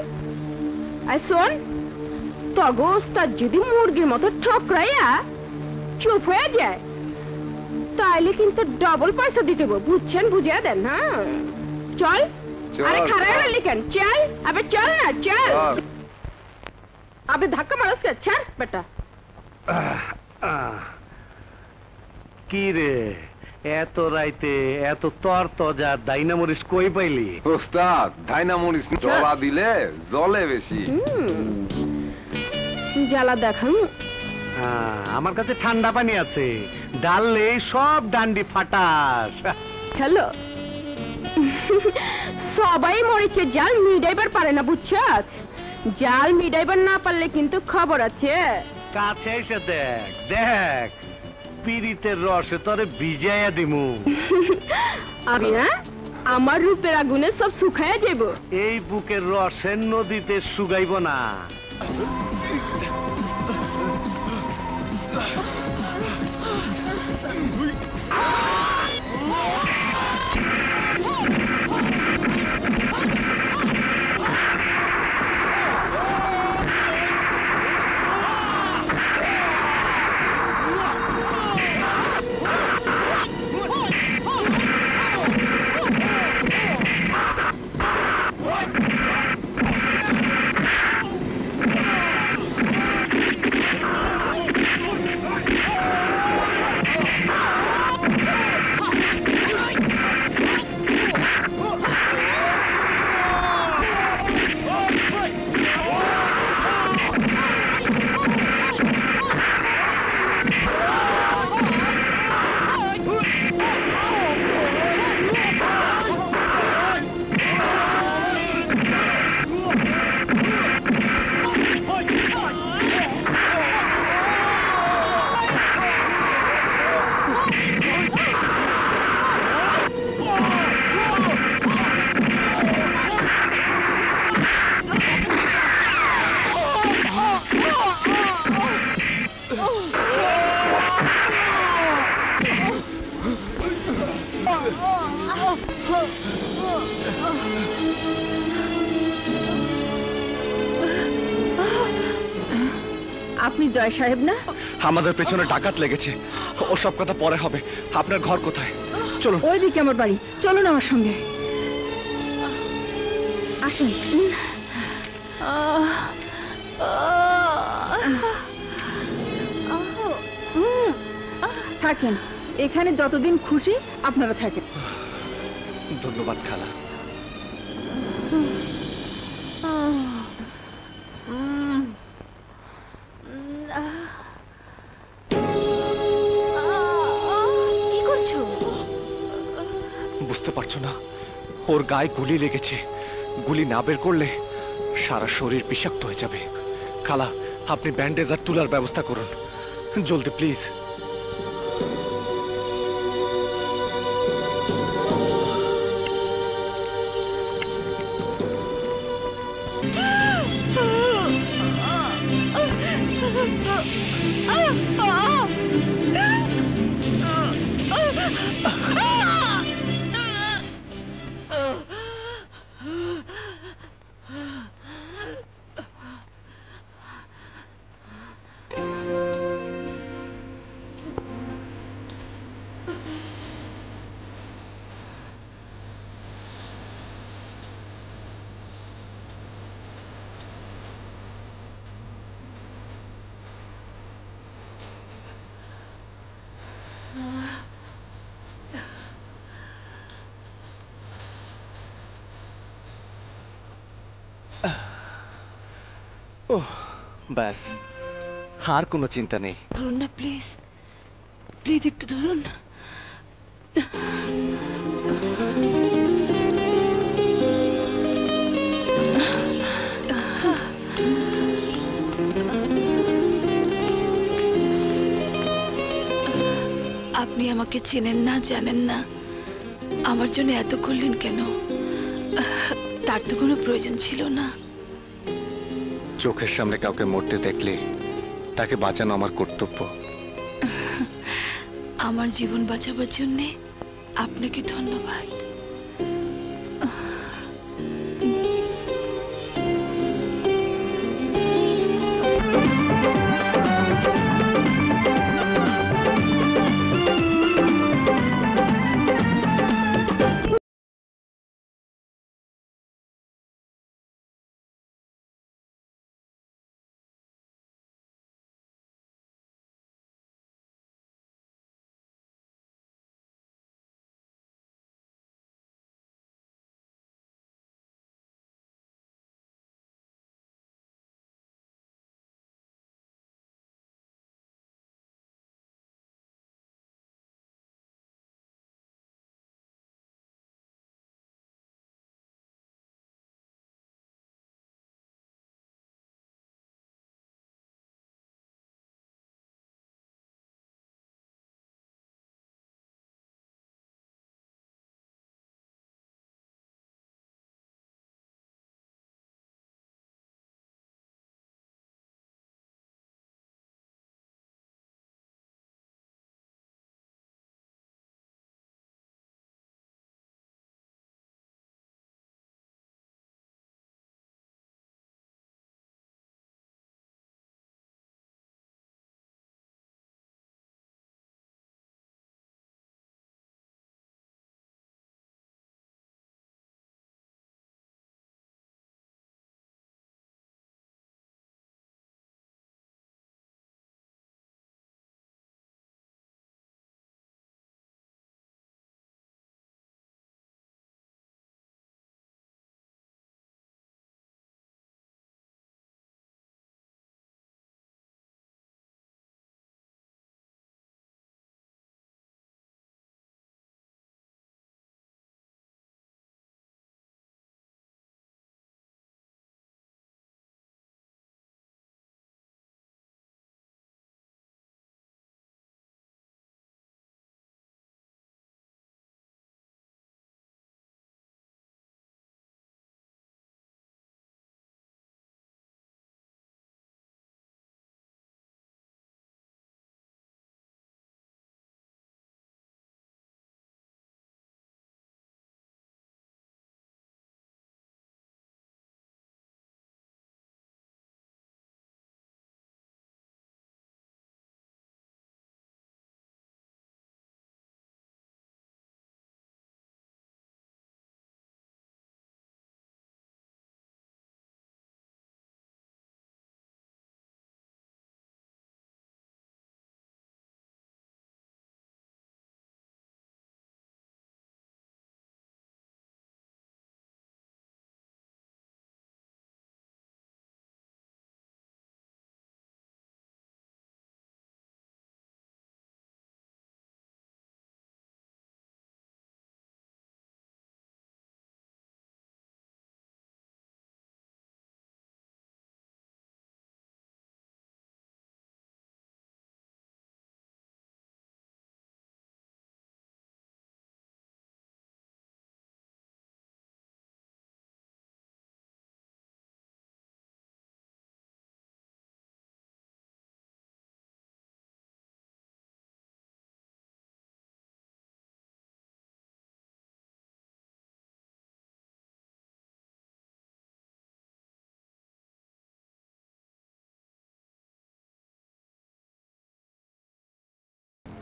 আর শোন, তগো ওস্তাদ যদি মুরগির মতো ঠকরাইয়া চুপ হয়ে যায় তাইলে কিন্তু ডবল পয়সা দিতে হবে, বুঝছেন? বুঝিয়ে দেন। হ্যাঁ চল। আরে খাড়াই হলি কেন? চল। আবে চল না, চল। আবে ধাক্কা মারস কে? ছাড় বেটা। কি রে এত রাইতে এত তর তজা ডাইনামোরিস কই পাইলি? ওস্তাদ ডাইনামোরিস জ্বলা দিলে জ্বলে বেশি। জ্বালা দেখান। আমার কাছে ঠান্ডা পানি আছে, ডাললে সব ডান্ডি ফাটাস। হ্যালো, সবাই মরিচের জাল মিডাইবার পারে না, বুঝছস? জাল মিডাইবার না পারলে কিন্তু খবর আছে। কাছে এসে দেখ দেখ, পিরিতের রসে তোরে ভিজাইয়া দিমু। আমি না আমার রূপের আগুনে সব শুকাইয়া যাব। এই বুকের রসের নদীতে শুকাইব না। আপনি জয় সাহেব না? আমাদের পেছনে ডাকাত লেগেছে। ওসব কথা পরে হবে। আপনার ঘর কোথায়? চলুন। ওইদিকে আমার বাড়ি, চলুন আমার সঙ্গে। আসুন। থাকেন এখানে যতদিন খুশি আপনারা থাকেন। ধন্যবাদ খালা। কি করছো? বুঝতে পারছো না, ওর গায়ে গুলি লেগেছে। গুলি না বের করলে সারা শরীর বিষাক্ত হয়ে যাবে। খালা, আপনি ব্যান্ডেজ আর তুলার ব্যবস্থা করুন জলদি প্লিজ। ওহ, ব্যাস, আর কোনো চিন্তা নেই। ধরুন না প্লিজ, প্লিজ একটু ধরুন। আপনি আমাকে চেনেন না, জানেন না, আমার জন্য এত করলেন কেন? তার তো কোনো প্রয়োজন ছিল না। চোখের সামনে কাউকে মরতে দেখলে তাকে বাঁচানো আমার কর্তব্য। আমার জীবন বাঁচাবার জন্যে আপনাকে ধন্যবাদ।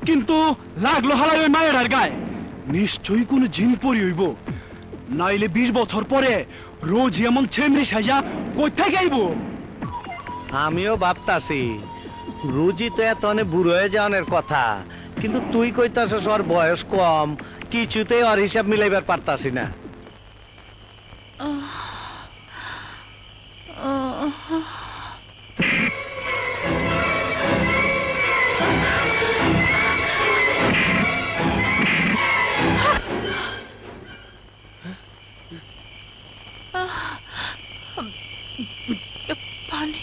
কিন্তু লাগলো হালাই ওই মায়ের আর গায়ে। নিশ্চয়ই কোনো জিন পরি হইব, নাইলে 20 বছর পরে রোজ এমন ছেমরি সাজা কই থেকে আইব? আমিও ভাবতাছি রুজি তো এত অনেক বুড়ো হয়ে যাওয়ার কথা, কিন্তু তুই কইতাছস ওর বয়স কম, কিছুতেই ওর হিসাব মিলাইবার পারতাছি না। পানি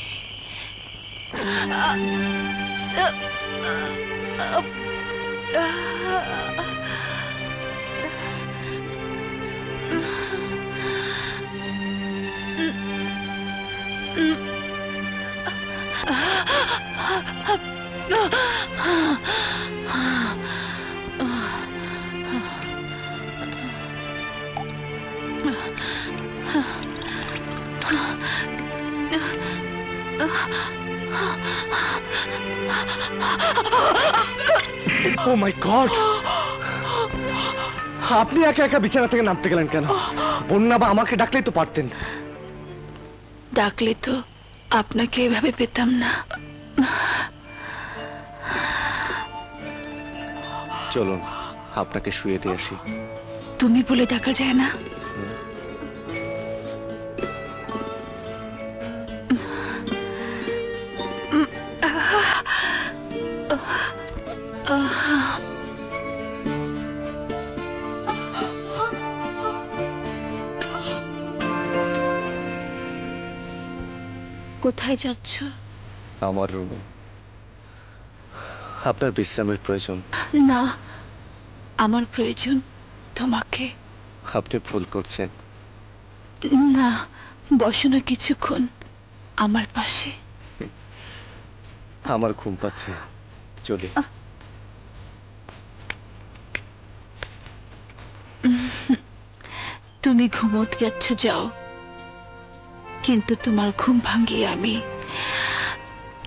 ও মাই গড, আপনি একা একা বিছানা থেকে নামতে গেলেন কেন? বন্যা বা আমাকে ডাকলেই তো পারতেন। ডাকলে তো আপনাকে এভাবে পেতাম না। চলুন আপনাকে শুয়ে দিয়ে আসি। তুমি বলে ডাকা যায় না? কোথায় যাচ্ছ? আমার রুমে। আপনার বিশ্রামের প্রয়োজন। না, আমার প্রয়োজন তোমাকে। আপনি ভুল করছেন। না, বসো না কিছুক্ষণ আমার পাশে। আমার ঘুম পাচ্ছে, চলি। তুমি ঘুমোতে যাচ্ছ, যাও, কিন্তু তোমার ঘুম ভাঙিয়ে আমি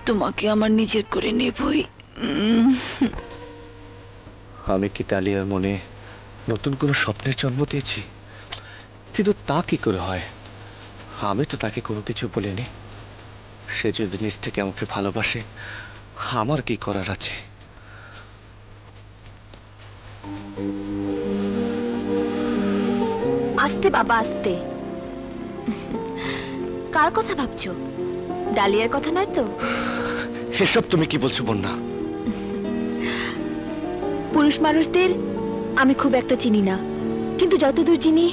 তোমাকে আমার নিজের করে নেবই। আমি কি ডালিয়ার মনে নতুন কোনো স্বপ্নের জন্ম দিয়েছি? কিন্তু তা কি করে হয়? আমি তো তাকে কোনো কিছু বলিনি। সে যদি নিজ থেকে আমাকে ভালোবাসে, আমার কি করার আছে? আস্তে বাবা, আস্তে। কার কথা ভাবছো? ডালিয়ার কথা নয় তো? এসব তুমি কি বলছো বন্যা? পুরুষ মানুষদের আমি খুব একটা চিনি না, কিন্তু যতদূর চিনি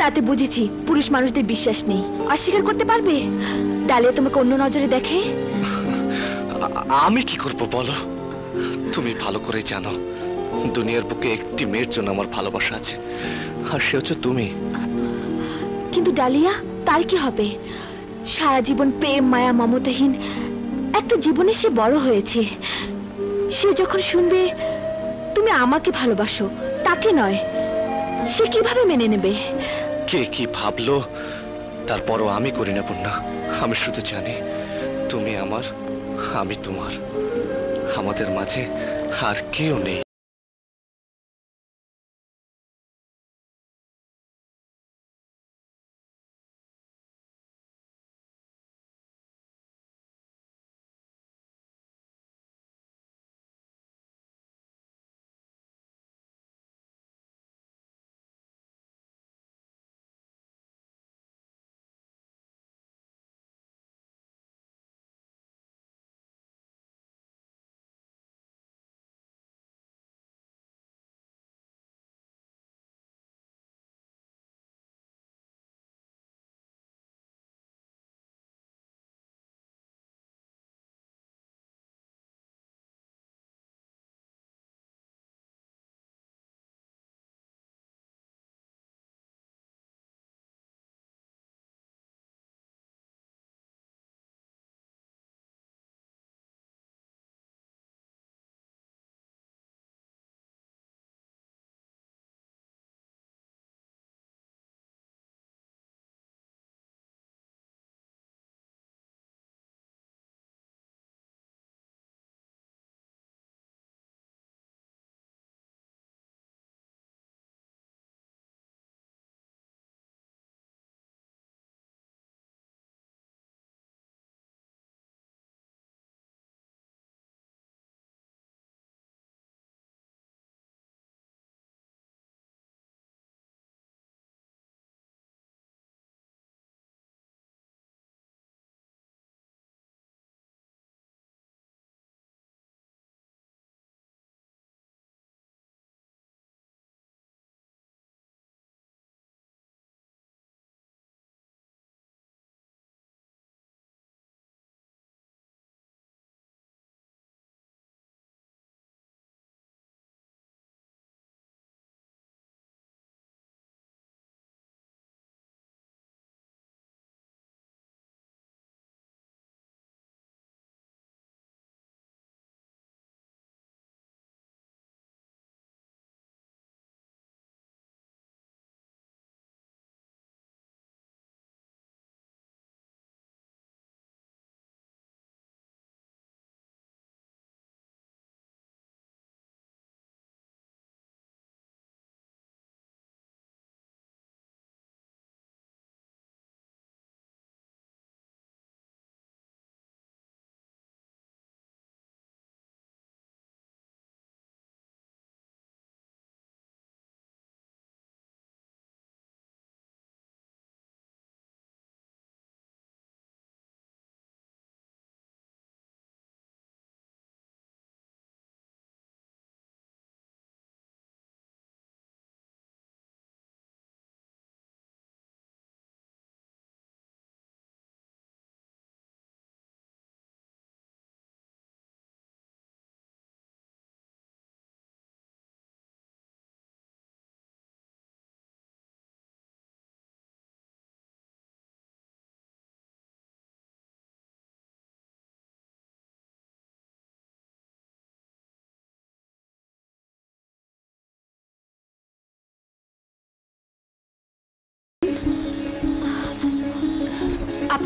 তাতে বুঝেছি পুরুষ মানুষদের বিশ্বাস নেই। অস্বীকার করতে পারবে ডালিয়া তোমাকে অন্য নজরে দেখে? আমি কি করব বলো? তুমি ভালো করে জানো দুনিয়ার বুকে একটি মেয়ের জন্য আমার ভালোবাসা আছে, আর সে হচ্ছে তুমি। কিন্তু ডালিয়া, তার কি হবে? সারা জীবন প্রেম মায়া মমতাহীন একটা জীবনে সে বড় হয়েছে। সে যখন শুনবে তুমি আমাকে ভালোবাসো, তাকে নয়, সে কিভাবে মেনে নেবে? কে কি ভাবলো তারপরও আমি করি না বন্যা। আমি শুধু জানি তুমি আমার, আমি তোমার, আমাদের মাঝে আর কেউ নেই।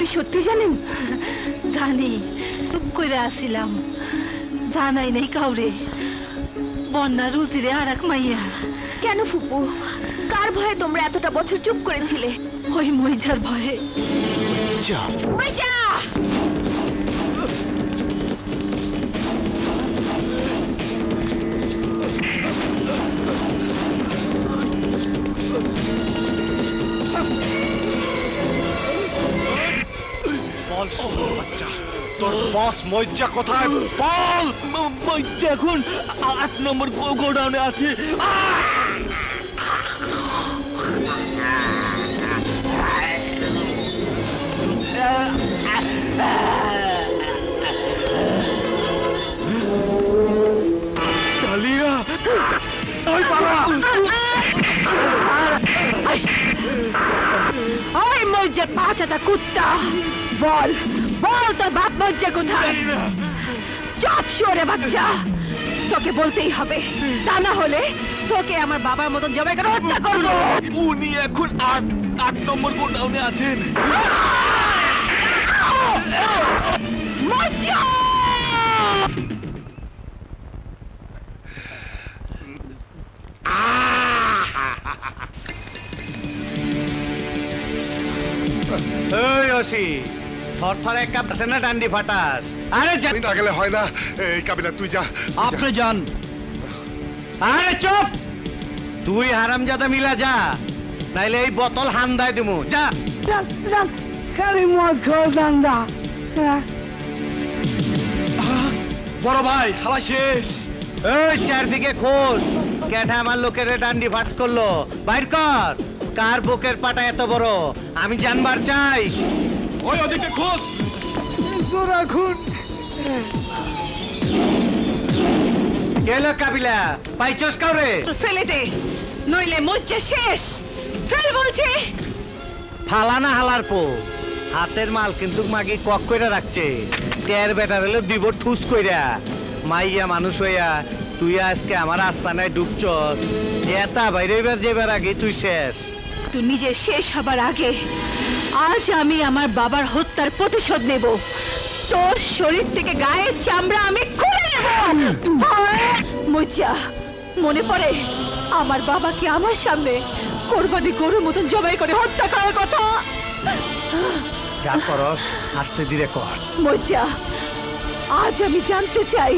আপনি সত্যি জানেন? জানি, চুপ করে আসছিলাম, জানাই নেই কাউরে। বন্যা রুজিরে আর এক মাইয়া। কেন ফুপু, কার ভয়ে তোমরা এতটা বছর চুপ করেছিলে? ওই মইজার ভয়ে। মইজা! বল বাচ্চা, তোর বস মইজা কোথায়? বল। মইজা এখন 8 নম্বর গোডাউনে আছে। কালিয়া, ওই পালা। ওই মইজা পাঁচাটা কুত্তা, বল বল তোর বাপ মইজা কোথায়? চুপ সরে বাচ্চা, তোকে বলতেই হবে, তা না হলে তোকে আমার বাবার মতন জবাই করে হত্যা করবো। উনি এখন 8 নম্বর গোডাউনে আছেন। মইজা! এই ওসি, থরথরে কাঁপছে না ডান্ডি ফাটার? আরে আমি না গেলে হয় না। এই কাবিলা তুই যা। আপনি যান। আরে চুপ, তুই হারামজাদা মিলা যা, নাইলে এই বোতল হান্দায় দিমু। যা খালি মদ খাওয়া দান্দা। বড় ভাই, হালা শেষ। এই চারদিকে খোঁজ, কেটা আমার লোকের ডান্ডি ফাঁস করলো, বাইর কর। কার বুকের পাটা এত বড় আমি জানবার চাই। ওই ওদিকে খোঁজ। রাখুন। গেল কাবিলা, পাইছস কাউরে? ফেলে দে, নইলে মজ্জা শেষ। ফেল বলছে। ফালা না হালার পো, হাতের মাল কিন্তু মাগি কক কইরা রাখছে। টের বেটার হলে দিব ঠুস কইরা। মাইয়া মানুষ হইয়া তুই আজকে আমার আস্তানায় ডুবছস, এটা বাইরে যেবার আগে তুই শেষ। তুই নিজে শেষ হবার আগে আজ আমি আমার বাবার হত্যার প্রতিশোধ নেব। তোর শরীর থেকে গায়ের চামড়া আমি খুলে নেব। মজ্জা, মনে পড়ে আমার বাবাকে আমার সামনে কোরবানি গরুর মতন জবাই করে হত্যা করার কথা? যা করস আস্তে ধীরে কর। মজ্জা, আজ আমি জানতে চাই,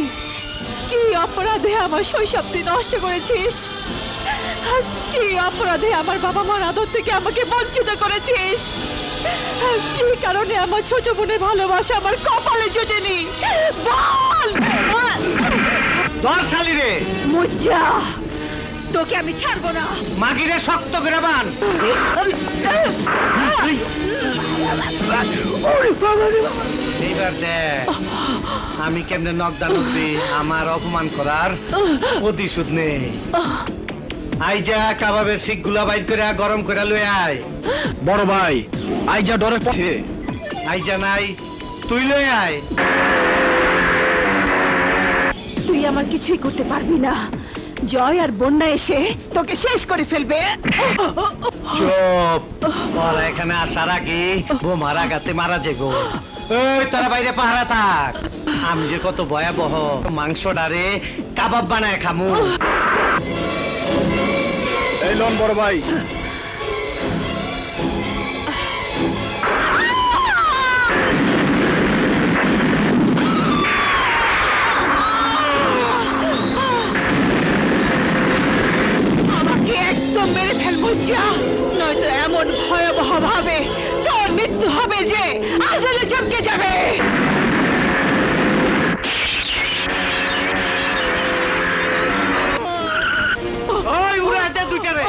কি অপরাধে আমার শৈশবটি নষ্ট করেছিস? কি অপরাধে আমার বাবা মার আদর থেকে আমাকে বঞ্চিত করেছিস? কি কারণে আমার ছোট বোনের ভালোবাসা আমার কপালে জোটেনি? বল। দর শালি রে মজ্জা, তোকে আমি ছাড়বো না। মাগিরে শক্ত করে বান। এইবার দেখ আমি কেমনে নকদান উঠবি। আমার অপমান করার প্রতিশোধ নেই। আইজা কাবাবের শিক গুলা বাইর করে গরম করে লয়ে আয়। বড় ভাই, আইজা ডরে পথে। আইজা নাই, তুই লয়ে আয়। তুই আমার কিছুই করতে পারবি না। জয় আর বন্যা এসে তোকে শেষ করে ফেলবে। চুপ, ওরা এখানে আসার আগে বোমার আঘাতে মারা যাবো। এই তারা বাইরে পাহারা থাক, আমি যে কত ভয়াবহ মাংস ডারে কাবাব বানায় খামু। এই লন বড় ভাই। আমাকে একদম মেরে ফেলবো যা, নয়তো এমন ভয়াবহ ভাবে তোর মৃত্যু হবে যে আজলে চমকে যাবে। ওই উড়ে দে দুইটা রে।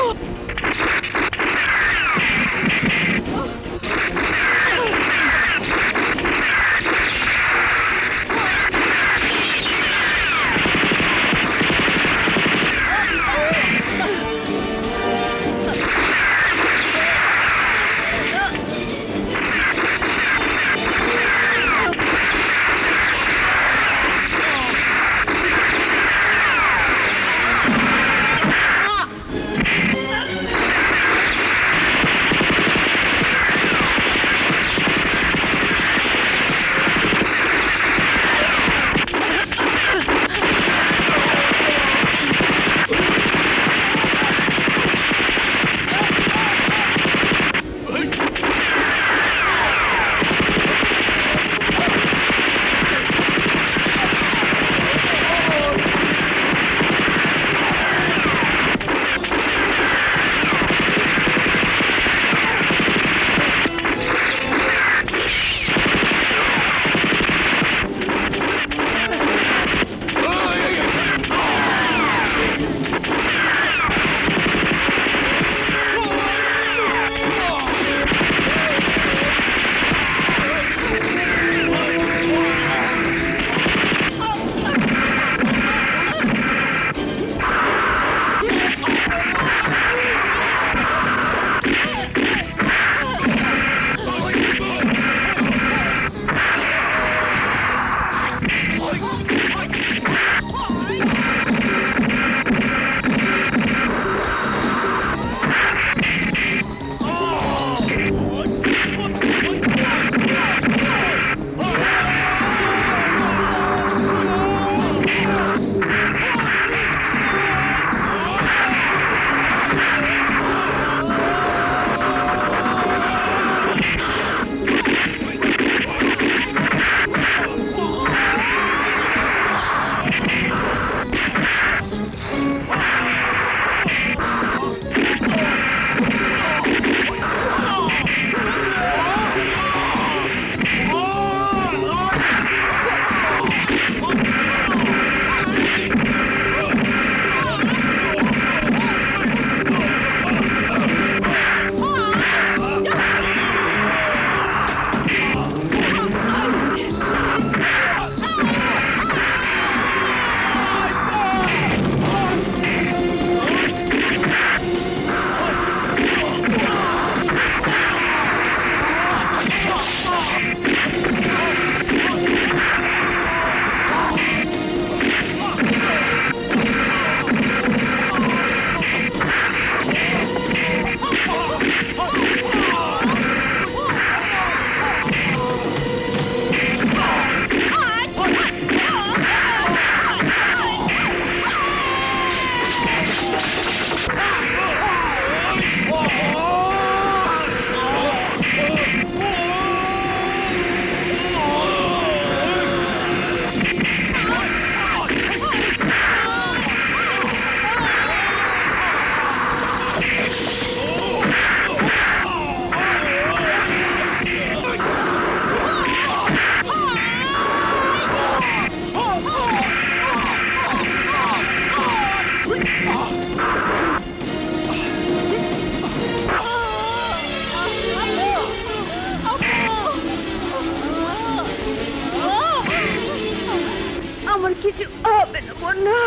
না,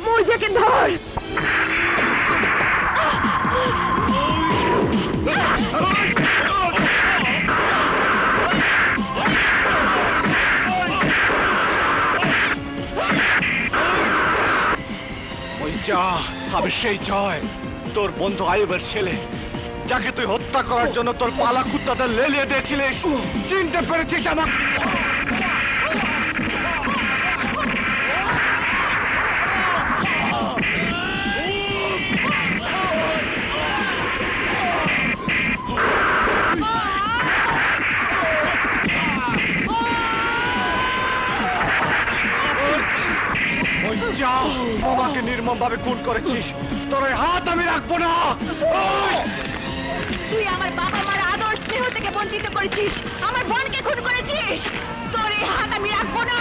মৌজাকে ধর। আমি সেই জয়, তোর বন্ধু আয়ুবের ছেলে, যাকে তুই হত্যা করার জন্য তোর পালা কুত্তাদের লেলিয়ে দিয়েছিলিস। চিনতে পেরেছিস আমার? আমাকে নির্মম ভাবে খুন করেছিস, তোর ওই হাত আমি রাখবো না। তুই আমার বাবা মার আদর স্নেহ থেকে বঞ্চিত করেছিস, আমার বোনকে খুন করেছিস, তোর এই হাত আমি রাখবো না।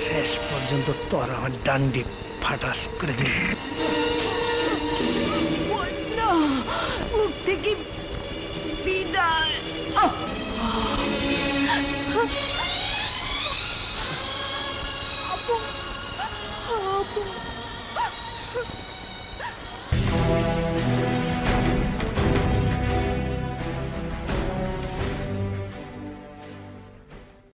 শেষ পর্যন্ত তোর আমার ডান্ডি ফাটাস করে দিল। মুখ থেকে বিদায়। আপু, আপু।